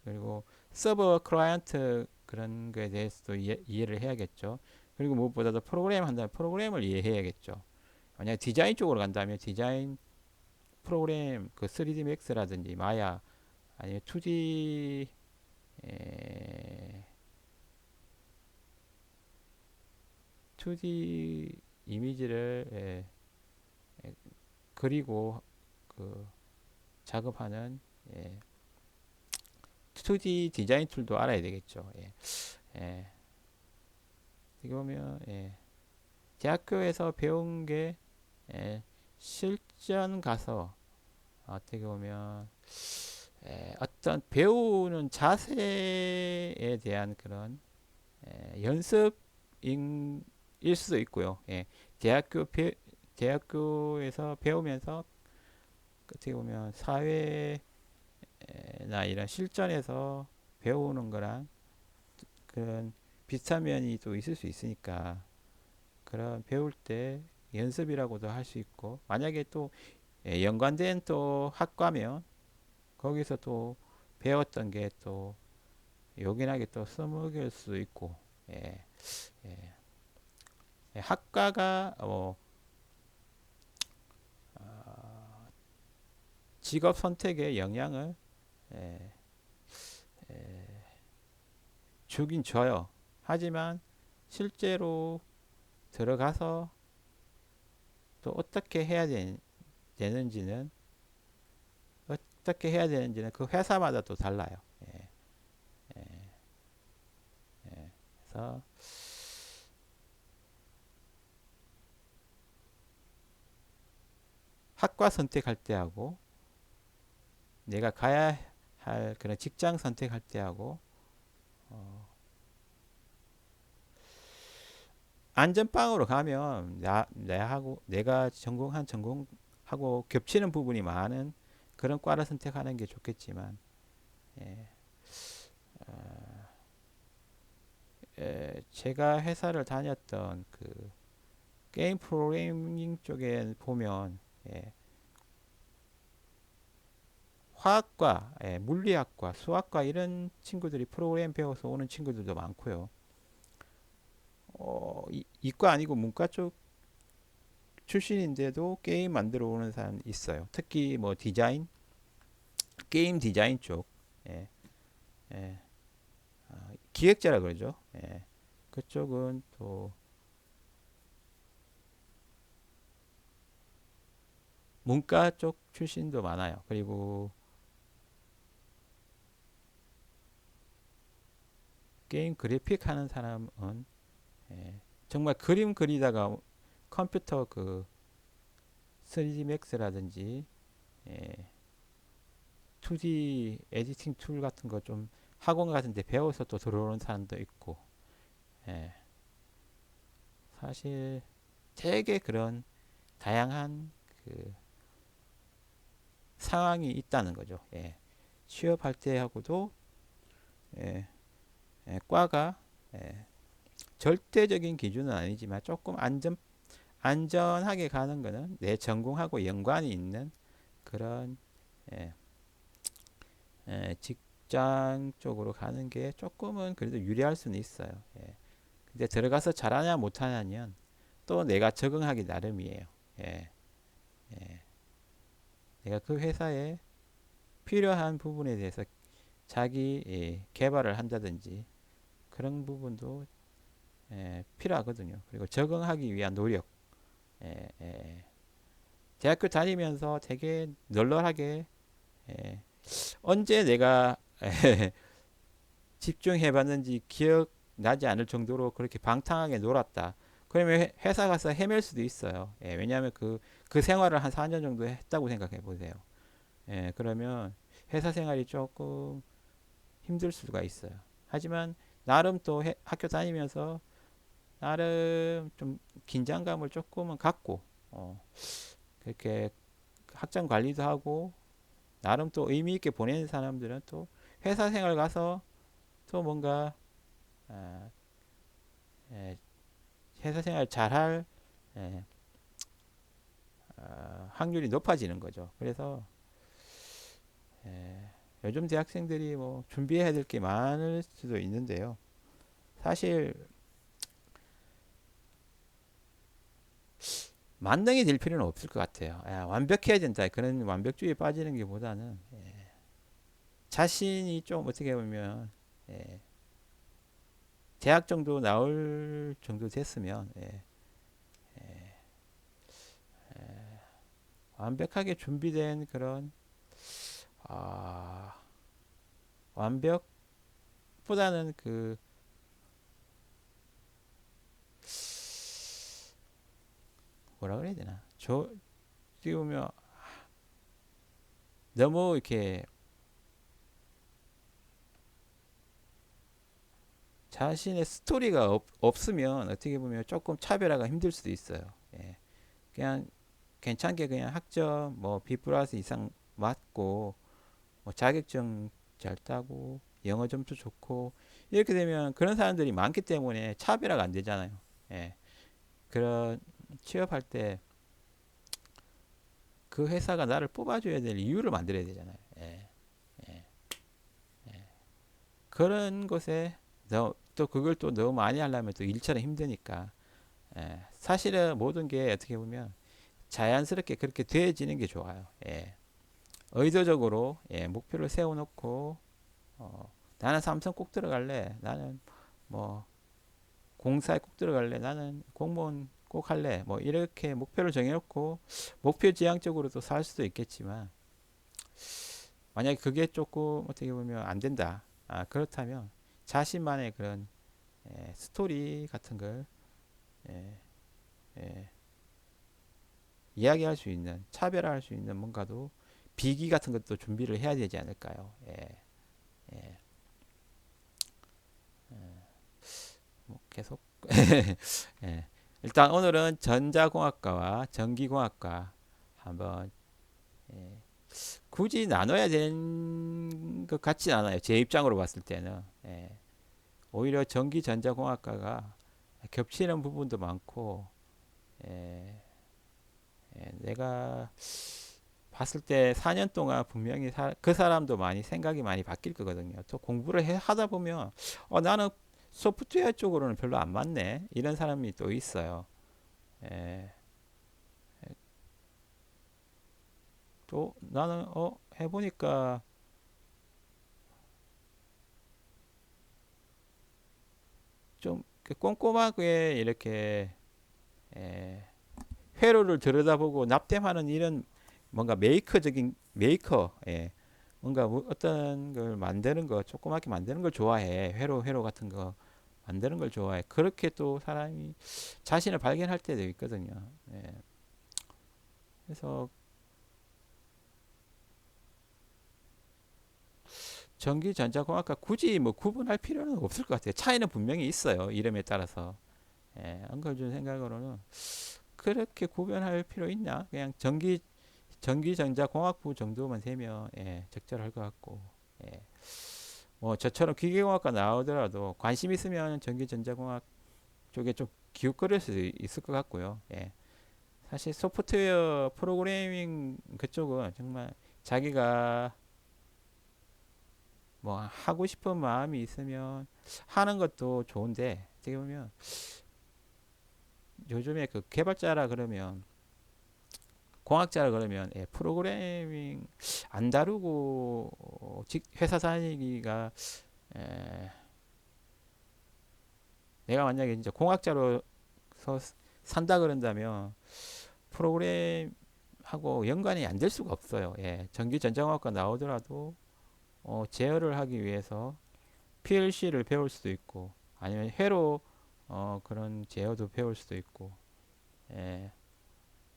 Speaker 1: 그리고 서버 클라이언트 그런 거에 대해서도 이해를 해야겠죠. 그리고 무엇보다도 프로그램 한다면 프로그램을 이해해야겠죠. 만약 디자인 쪽으로 간다면 디자인 프로그램 그 3D 맥스라든지 마야 아니면 2D 에, 2D 이미지를 그리고 그 작업하는 2D 디자인 툴도 알아야 되겠죠. 예. 어떻게 보면 대학교에서 배운 게 실전 가서 어떻게 보면 어떤 배우는 자세에 대한 그런 연습인 일 수도 있고요. 대학교에서 배우면서 어떻게 보면 사회나 이런 실전에서 배우는 거랑 그런 비슷한 면이 또 있을 수 있으니까 그런 배울 때 연습이라고도 할 수 있고 만약에 또 연관된 또 학과면 거기서 또 배웠던 게 또 요긴하게 또 써먹을 수 있고 예, 예. 학과가 직업 선택에 영향을 예, 주긴 줘요. 하지만 실제로 들어가서 또 되는지는 어떻게 해야 되는지는 그 회사마다 또 달라요. 그래서 학과 선택할 때하고 내가 가야 할 그런 직장 선택할 때하고 안전빵으로 가면 내가 전공한 전공하고 겹치는 부분이 많은 그런 과를 선택하는 게 좋겠지만 예, 제가 회사를 다녔던 그 게임 프로그래밍 쪽에 보면 예, 화학과, 물리학과, 수학과 이런 친구들이 프로그램 배워서 오는 친구들도 많고요. 이과 아니고 문과 쪽 출신인데도 게임 만들어 오는 사람 있어요. 특히 뭐 디자인, 게임 디자인 쪽, 예, 예, 기획자라 그러죠. 그쪽은 또 문과 쪽 출신도 많아요. 그리고 게임 그래픽 하는 사람은 정말 그림 그리다가 컴퓨터 그 3D 맥스라든지 2D 에디팅 툴 같은 거 좀 학원 같은 데 배워서 또 들어오는 사람도 있고 예, 사실 되게 그런 다양한 그 상황이 있다는 거죠. 취업할 때하고도 예, 과가 예, 절대적인 기준은 아니지만 조금 안전하게 가는 거는 내 전공하고 연관이 있는 그런 예, 직장 쪽으로 가는 게 조금은 그래도 유리할 수는 있어요. 근데 들어가서 잘하냐 못하냐는 또 내가 적응하기 나름이에요. 예, 예. 내가 그 회사에 필요한 부분에 대해서 자기 개발을 한다든지 그런 부분도 필요하거든요. 그리고 적응하기 위한 노력. 예, 예. 대학교 다니면서 되게 널널하게 예, 언제 내가 집중해봤는지 기억나지 않을 정도로 그렇게 방탕하게 놀았다. 그러면 회사 가서 헤맬 수도 있어요. 왜냐하면 그 생활을 한 4년 정도 했다고 생각해 보세요. 그러면 회사 생활이 조금 힘들 수가 있어요. 하지만 나름 또 학교 다니면서 나름 좀 긴장감을 조금은 갖고 그렇게 학점 관리도 하고 나름 또 의미 있게 보내는 사람들은 또 회사 생활 가서 또 뭔가 아, 예, 회사 생활 잘할 예, 확률이 높아지는 거죠. 그래서 예, 요즘 대학생들이 뭐 준비해야 될 게 많을 수도 있는데요. 사실 만능이 될 필요는 없을 것 같아요. 완벽해야 된다. 그런 완벽주의에 빠지는 게 보다는 자신이 좀 어떻게 보면 예, 대학 정도 나올 정도 됐으면 완벽하게 준비된 그런 아, 완벽보다는 그 뭐라 그래야 되나? 어떻게 보면 너무 이렇게 자신의 스토리가 없으면 어떻게 보면 조금 차별화가 힘들 수도 있어요. 그냥 괜찮게 그냥 학점 뭐 B 플러스 이상 맞고 뭐 자격증 잘 따고 영어 점수 좋고 이렇게 되면 그런 사람들이 많기 때문에 차별화가 안 되잖아요. 예. 그런 취업할 때 그 회사가 나를 뽑아줘야 될 이유를 만들어야 되잖아요. 예. 그런 곳에 또 그걸 또 너무 많이 하려면 또 일처럼 힘드니까 사실은 모든 게 어떻게 보면 자연스럽게 그렇게 되어지는 게 좋아요. 의도적으로 목표를 세워놓고 나는 삼성 꼭 들어갈래. 나는 뭐 공사에 꼭 들어갈래. 나는 공무원 꼭 할래. 뭐 이렇게 목표를 정해놓고 목표 지향적으로도 살 수도 있겠지만 만약에 그게 조금 어떻게 보면 안 된다. 그렇다면 자신만의 그런 스토리 같은 걸 예, 예, 이야기할 수 있는 차별화할 수 있는 뭔가도 비기 같은 것도 준비를 해야 되지 않을까요? 예, 뭐 계속 예. 일단 오늘은 전자공학과와 전기공학과 한번 예, 굳이 나눠야 되는 것 같진 않아요. 제 입장으로 봤을 때는 오히려 전기전자공학과가 겹치는 부분도 많고, 예, 내가 봤을 때 4년 동안 분명히 그 사람도 많이 생각이 많이 바뀔 거거든요. 또 공부를 하다 보면 나는 소프트웨어 쪽으로는 별로 안 맞네, 이런 사람이 또 있어요. 예, 또 나는 해보니까 좀 꼼꼼하게 이렇게 예, 회로를 들여다보고 납땜하는 이런 뭔가 메이커적인 메이커, 뭔가 어떤 걸 만드는 거, 조그맣게 만드는 걸 좋아해. 회로 같은 거 만드는 걸 좋아해. 그렇게 또 사람이 자신을 발견할 때도 있거든요. 예. 그래서 전기전자공학과 굳이 뭐 구분할 필요는 없을 것 같아요. 차이는 분명히 있어요, 이름에 따라서. 한걸준 생각으로는 그렇게 구별할 필요 있나? 그냥 전기전자공학부 정도만 되면 적절할 것 같고. 예. 뭐 저처럼 기계공학과 나오더라도 관심 있으면 전기전자공학 쪽에 좀 기웃거릴 수 있을 것 같고요. 사실 소프트웨어 프로그래밍 그쪽은 정말 자기가 뭐 하고 싶은 마음이 있으면 하는 것도 좋은데, 어떻게 보면 요즘에 그 개발자라 그러면, 공학자라 그러면 프로그래밍 안 다루고 회사 다니기가, 에, 내가 만약에 이제 공학자로 산다 그런다면 프로그램하고 연관이 안 될 수가 없어요. 전기전자공학과 나오더라도 제어를 하기 위해서 PLC를 배울 수도 있고, 아니면 회로 그런 제어도 배울 수도 있고, 예,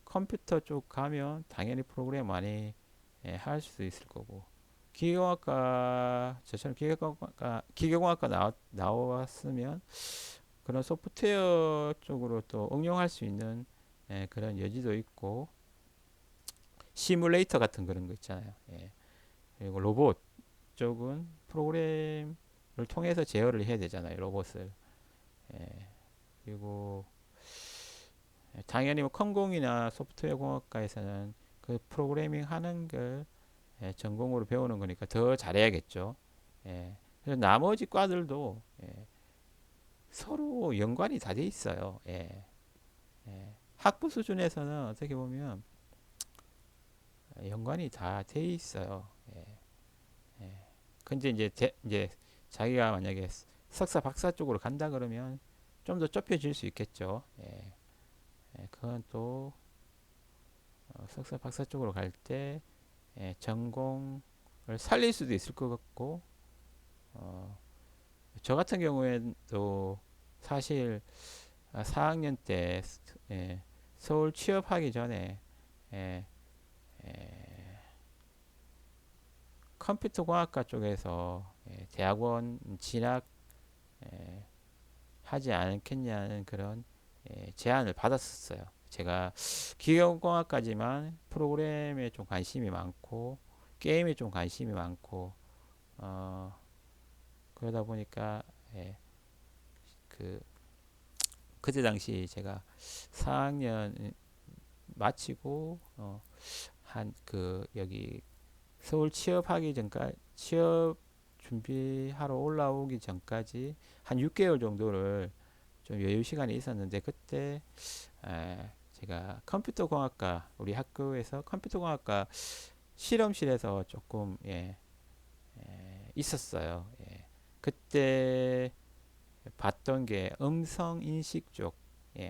Speaker 1: 컴퓨터 쪽 가면 당연히 프로그램 많이 할 수도 있을 거고, 기계공학과 저처럼 기계공학과 나왔으면 그런 소프트웨어 쪽으로 또 응용할 수 있는 그런 여지도 있고, 시뮬레이터 같은 그런 거 있잖아요. 그리고 로봇 쪽은 프로그램을 통해서 제어를 해야 되잖아요, 로봇을. 예, 그리고 당연히 뭐 컴공이나 소프트웨어 공학과에서는 그 프로그래밍 하는 걸 전공으로 배우는 거니까 더 잘해야겠죠. 그래서 나머지 과들도 서로 연관이 다 돼 있어요. 학부 수준에서는 어떻게 보면 연관이 다 돼 있어요. 근데 이제 자기가 만약에 석사 박사 쪽으로 간다 그러면 좀 더 좁혀질 수 있겠죠. 그건 또 석사 박사 쪽으로 갈 때 전공을 살릴 수도 있을 것 같고, 어, 저 같은 경우에도 사실 4학년 때 서울 취업하기 전에 예, 컴퓨터공학과 쪽에서 대학원 진학 하지 않겠냐는 그런 제안을 받았었어요. 제가 기계공학까지만 프로그램에 좀 관심이 많고 게임에 좀 관심이 많고, 어, 그러다 보니까 예, 그 그때 당시 제가 4학년 마치고 한 그 여기 서울 취업하기 전까지, 취업 준비하러 올라오기 전까지 한 6개월 정도를 좀 여유 시간이 있었는데, 그때 제가 컴퓨터공학과, 우리 학교에서 컴퓨터공학과 실험실에서 조금 있었어요. 그때 봤던 게 음성 인식 쪽,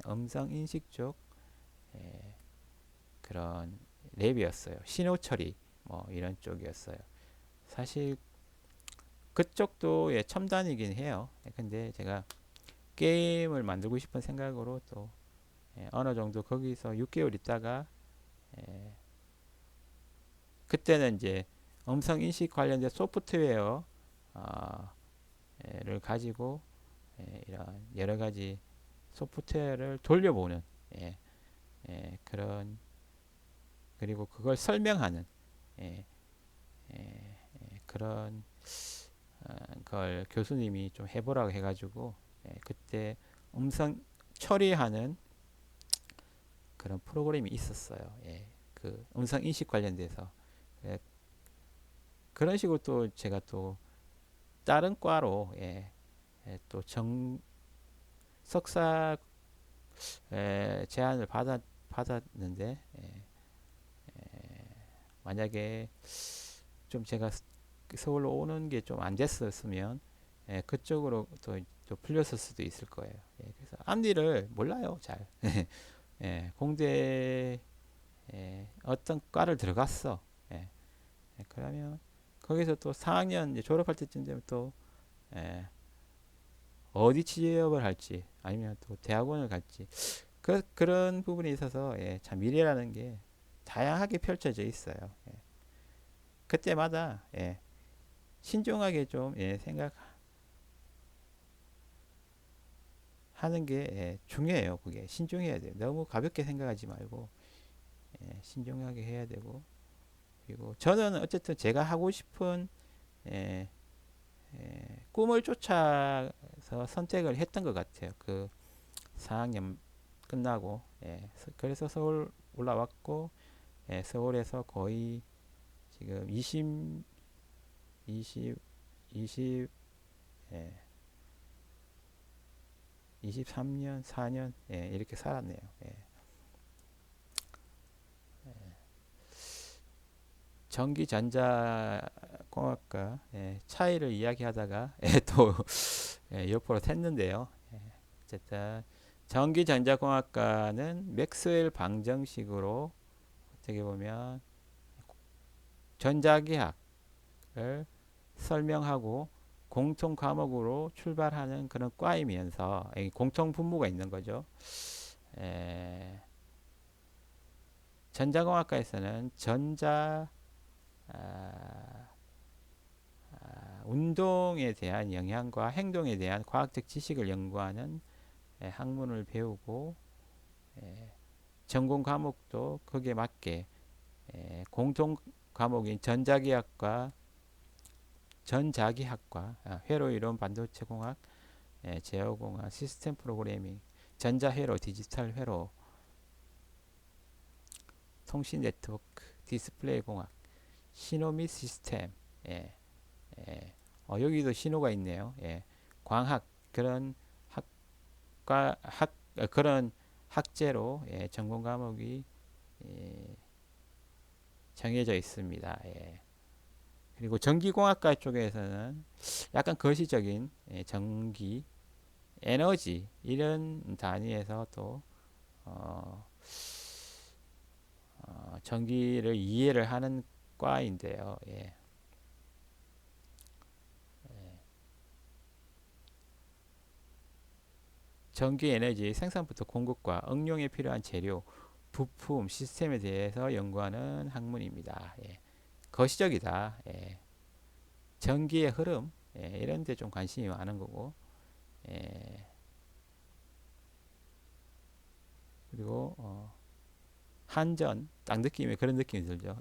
Speaker 1: 음성 인식 쪽 그런 랩이었어요. 신호 처리 뭐 이런 쪽이었어요. 사실 그쪽도 첨단이긴 해요. 근데 제가 게임을 만들고 싶은 생각으로 또 어느 정도 거기서 6개월 있다가 예, 그때는 이제 음성 인식 관련된 소프트웨어 어, 를 가지고 이런 여러 가지 소프트웨어를 돌려보는 예, 그런, 그리고 그걸 설명하는 예, 그런 그걸 교수님이 좀 해보라고 해가지고 그때 음성 처리하는 그런 프로그램이 있었어요. 그 음성 인식 관련돼서 예, 그런 식으로 또 제가 또 다른 과로 또정 석사 제안을 받았는데 만약에 좀 제가 서울로 오는 게 좀 안 됐었으면 그쪽으로 또 풀렸을 수도 있을 거예요. 그래서 앞니를 몰라요, 잘. 공대 어떤 과를 들어갔어. 예, 그러면 거기서 또 4학년 이제 졸업할 때쯤 되면 또 예, 어디 취업을 할지 아니면 또 대학원을 갈지 그런 부분에 있어서 참 미래라는 게 다양하게 펼쳐져 있어요. 그때마다 신중하게 좀 생각하는 게 중요해요. 그게 신중해야 돼요. 너무 가볍게 생각하지 말고 신중하게 해야 되고 그리고 저는 어쨌든 제가 하고 싶은 예, 꿈을 쫓아서 선택을 했던 것 같아요. 그 4학년 끝나고 그래서 서울 올라왔고 서울에서 거의 지금 20, 20, 예, 23년, 4년 이렇게 살았네요. 전기전자공학과 차이를 이야기하다가 또 옆으로 샜는데요. 어쨌든 전기전자공학과는 맥스웰 방정식으로 어떻게 보면 전자기학을 설명하고 공통 과목으로 출발하는 그런 과이면서 공통 분모가 있는 거죠. 에, 전자공학과에서는 전자 아, 운동에 대한 영향과 행동에 대한 과학적 지식을 연구하는 학문을 배우고 전공 과목도 거기에 맞게 공통 과목인 전자기학과 회로이론 반도체공학 제어공학 시스템 프로그래밍 전자회로 디지털 회로 통신 네트워크 디스플레이 공학 신호 및 시스템 예, 여기도 신호가 있네요. 광학 그런 그런 학제로 전공 과목이 예, 정해져 있습니다. 그리고 전기공학과 쪽에서는 약간 거시적인 전기, 에너지 이런 단위에서 또 어, 전기를 이해를 하는 과인데요. 전기 에너지 생산부터 공급과 응용에 필요한 재료, 부품, 시스템에 대해서 연구하는 학문입니다. 거시적이다. 전기의 흐름 이런 데 좀 관심이 많은 거고 예, 그리고 한전 딱 느낌이 그런 느낌이 들죠.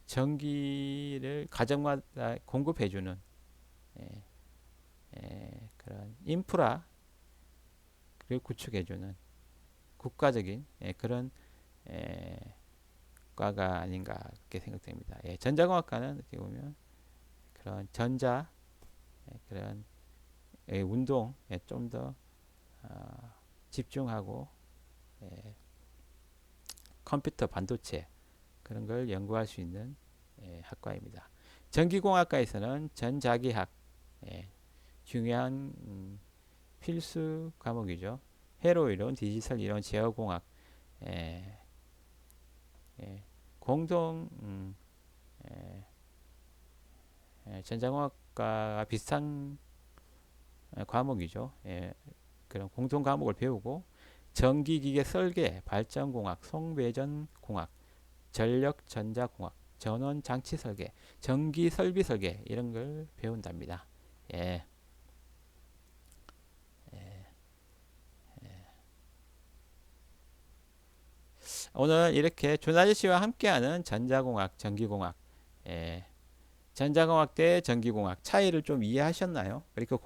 Speaker 1: 전기를 가정마다 공급해주는 예, 그런 인프라 를 구축해주는 국가적인 그런 예, 과가 아닌가 그렇게 생각됩니다. 전자공학과는 어떻게 보면 그런 전자 그런 운동에 좀 더 집중하고 컴퓨터 반도체 그런 걸 연구할 수 있는 학과입니다. 전기공학과에서는 전자기학 중요한 필수 과목이죠. 회로 이론, 디지털 이론, 제어공학 에, 공동 전자공학과 비슷한 과목이죠. 그런 공통 과목을 배우고 전기기계 설계, 발전공학, 송배전공학, 전력전자공학, 전원장치 설계, 전기 설비 설계 이런 걸 배운답니다. 예. 오늘 이렇게 준 아저씨와 함께하는 전자공학, 전기공학, 전자공학 대 전기공학 차이를 좀 이해하셨나요? 그리고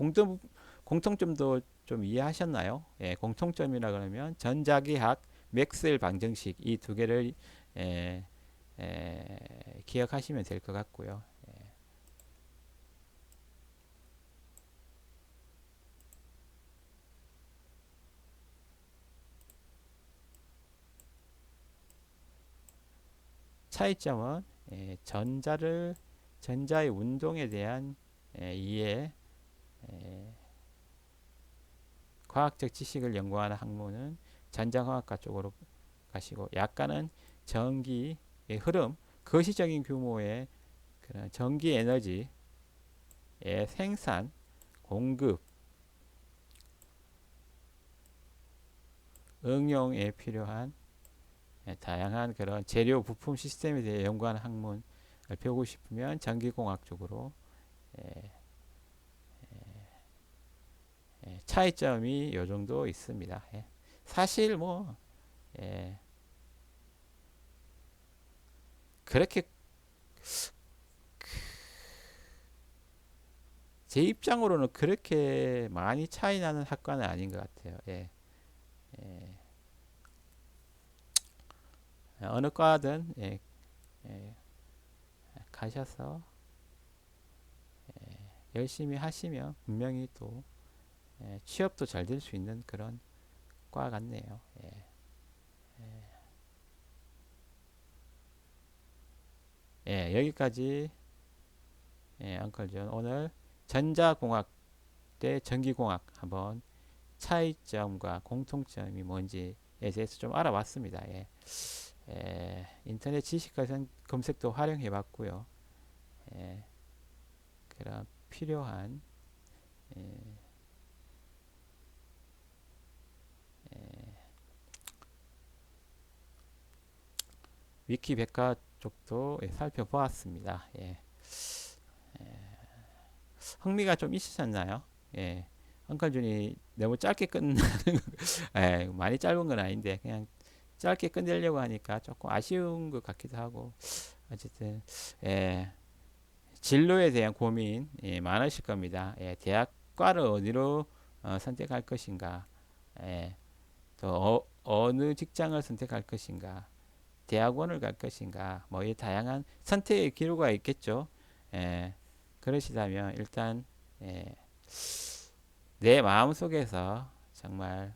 Speaker 1: 공통점도 좀 이해하셨나요? 예, 공통점이라 그러면 전자기학, 맥스웰 방정식 이 두 개를 예, 기억하시면 될 것 같고요. 차이점은 전자의 운동에 대한 이해, 에, 과학적 지식을 연구하는 학문은 전자공학과 쪽으로 가시고 약간은 전기의 흐름, 거시적인 규모의 그런 전기 에너지의 생산, 공급, 응용에 필요한 다양한 그런 재료 부품 시스템에 대해 연구하는 학문을 배우고 싶으면 전기공학 쪽으로 예, 차이점이 요 정도 있습니다. 예. 사실 뭐 예, 그렇게 제 입장으로는 그렇게 많이 차이 나는 학과는 아닌 것 같아요. 예. 예. 어느 과든 예, 가셔서 열심히 하시면 분명히 또 취업도 잘 될 수 있는 그런 과 같네요. 예. 여기까지 엉클존 오늘 전자공학 대 전기공학 한번 차이점과 공통점이 뭔지에 대해서 좀 알아봤습니다. 인터넷 지식 검색도 활용해 봤고요. 예, 그런 필요한 예, 위키 백과 쪽도 살펴보았습니다. 흥미가 좀 있으셨나요? 예, 엉클준이 너무 짧게 끝나는 많이 짧은 건 아닌데 그냥 짧게 끝내려고 하니까 조금 아쉬운 것 같기도 하고 어쨌든 예, 진로에 대한 고민 많으실 겁니다. 대학과를 어디로 선택할 것인가, 또 어느 직장을 선택할 것인가, 대학원을 갈 것인가, 뭐 이 다양한 선택의 기로가 있겠죠. 예, 그러시다면 일단 예, 내 마음 속에서 정말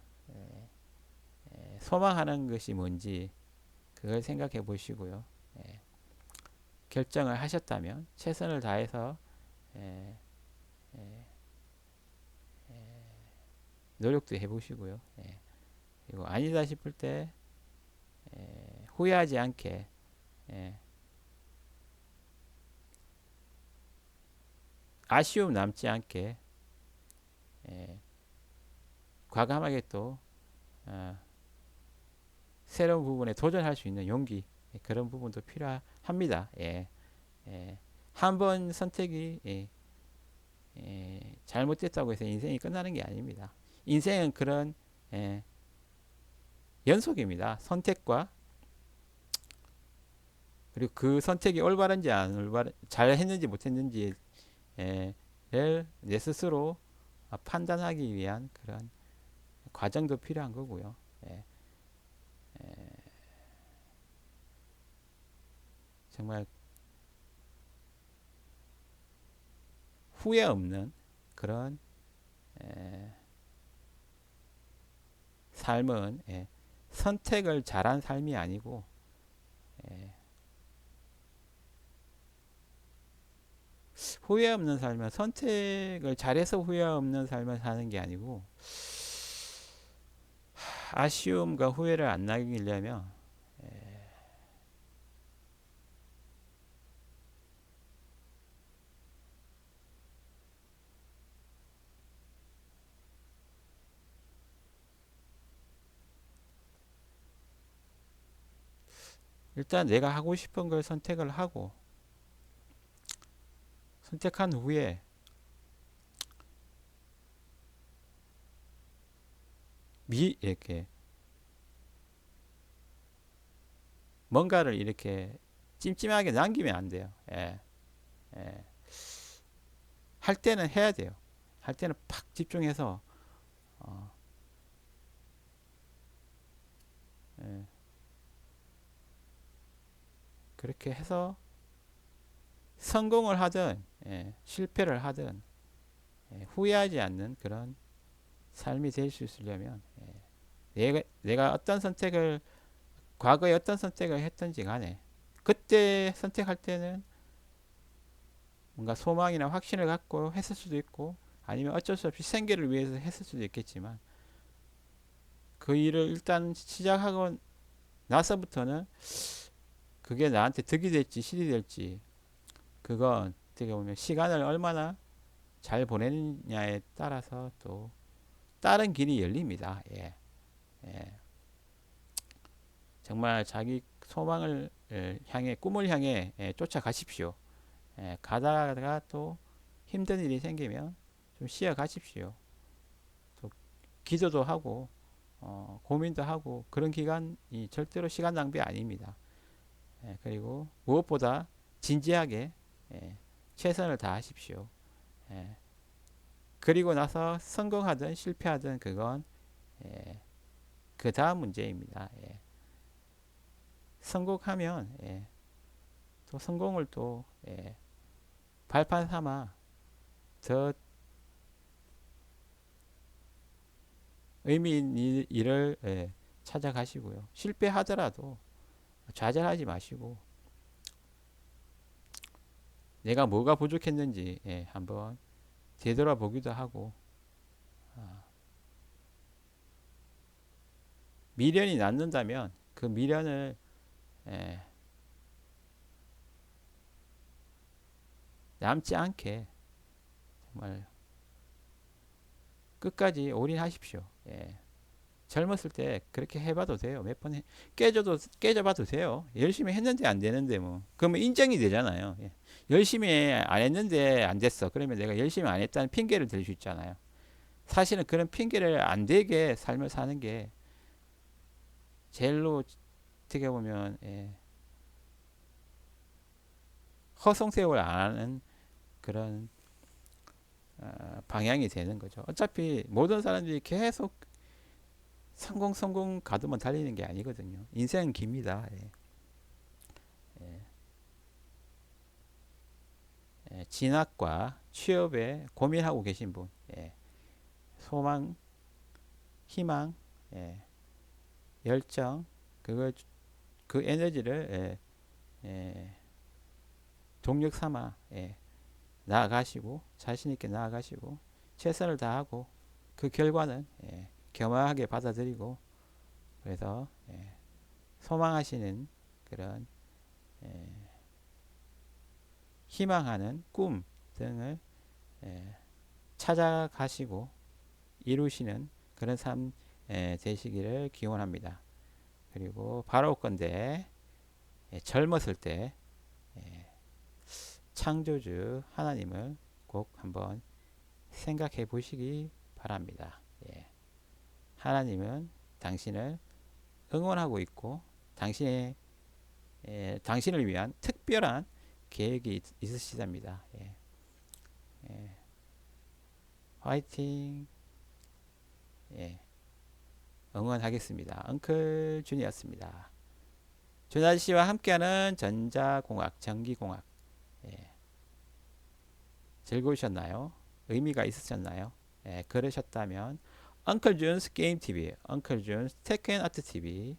Speaker 1: 소망하는 것이 뭔지 그걸 생각해 보시고요. 예, 결정을 하셨다면 최선을 다해서 예, 노력도 해보시고요. 그리고 아니다 싶을 때 후회하지 않게 예, 아쉬움 남지 않게 예, 과감하게 또 어, 새로운 부분에 도전할 수 있는 용기 그런 부분도 필요합니다. 한번 선택이 잘못됐다고 해서 인생이 끝나는 게 아닙니다. 인생은 그런 예, 연속입니다. 선택과 그리고 그 선택이 올바른지 안 올바른 잘 했는지 못했는지를 내 스스로 판단하기 위한 그런 과정도 필요한 거고요. 예, 정말 후회 없는 그런 삶은 선택을 잘한 삶이 아니고 후회 없는 삶은 선택을 잘해서 후회 없는 삶을 사는 게 아니고 아쉬움과 후회를 안 남기려면 일단 내가 하고 싶은 걸 선택을 하고 선택한 후에 이렇게 뭔가를 이렇게 찜찜하게 남기면 안 돼요. 예. 할 때는 해야 돼요. 할 때는 팍 집중해서 어, 예. 그렇게 해서 성공을 하든 예. 실패를 하든 예. 후회하지 않는 그런 삶이 될 수 있으려면 예. 내가 어떤 선택을 과거에 어떤 선택을 했던지 간에 그때 선택할 때는 뭔가 소망이나 확신을 갖고 했을 수도 있고 아니면 어쩔 수 없이 생계를 위해서 했을 수도 있겠지만 그 일을 일단 시작하고 나서부터는 그게 나한테 득이 될지 실이 될지 그건 어떻게 보면 시간을 얼마나 잘 보내느냐에 따라서 또 다른 길이 열립니다. 예. 예. 정말 자기 소망을 향해 꿈을 향해 쫓아가십시오. 예. 가다가 또 힘든 일이 생기면 좀 쉬어 가십시오. 또 기도도 하고 고민도 하고 그런 기간이 절대로 시간 낭비 아닙니다. 예. 그리고 무엇보다 진지하게 예. 최선을 다하십시오. 예. 그리고 나서 성공하든 실패하든 그건 예. 그 다음 문제입니다. 예. 성공하면 예. 또 성공을 또 예. 발판 삼아 더 의미 있는 일을 예. 찾아가시고요. 실패하더라도 좌절하지 마시고 내가 뭐가 부족했는지 예. 한번 되돌아보기도 하고 미련이 남는다면 그 미련을 예. 남지 않게 정말 끝까지 올인하십시오. 예. 젊었을 때 그렇게 해봐도 돼요. 몇 번 깨져봐도 돼요. 열심히 했는데 안 되는데 뭐 그러면 인정이 되잖아요. 예. 열심히 안 했는데 안 됐어. 그러면 내가 열심히 안 했다는 핑계를 댈 수 있잖아요. 사실은 그런 핑계를 안 되게 삶을 사는 게 제일로 어떻게 보면 예. 허송세월 안 하는 그런 방향이 되는 거죠. 어차피 모든 사람들이 계속 성공 가도만 달리는 게 아니거든요. 인생은 깁니다. 예. 예. 예. 진학과 취업에 고민하고 계신 분, 예. 소망, 희망, 예. 열정, 그걸 그 에너지를 예. 예. 동력 삼아 예. 나아가시고 자신 있게 나아가시고 최선을 다하고 그 결과는 예. 겸허하게 받아들이고 그래서 예. 소망하시는 그런 예. 희망하는 꿈 등을 예. 찾아가시고 이루시는 그런 삶 되시기를 기원합니다. 그리고 바라옵건대 젊었을 때 창조주 하나님을 꼭 한번 생각해 보시기 바랍니다. 예. 하나님은 당신을 응원하고 있고 당신을 위한 특별한 계획이 있으시답니다. 예. 예. 화이팅! 예. 응원하겠습니다. 엉클 준이었습니다. 준 아저씨와 함께하는 전자공학, 전기공학 예. 즐거우셨나요? 의미가 있으셨나요? 예, 그러셨다면 엉클 준스 게임 TV, 엉클 준스 테크 앤 아트 TV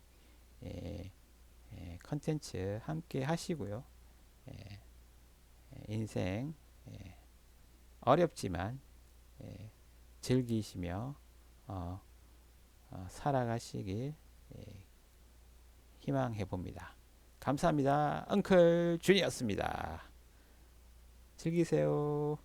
Speaker 1: 예, 컨텐츠 함께 하시고요. 예, 인생 어렵지만 즐기시며 어, 살아가시길 희망해 봅니다. 감사합니다. 엉클 준이었습니다. 즐기세요.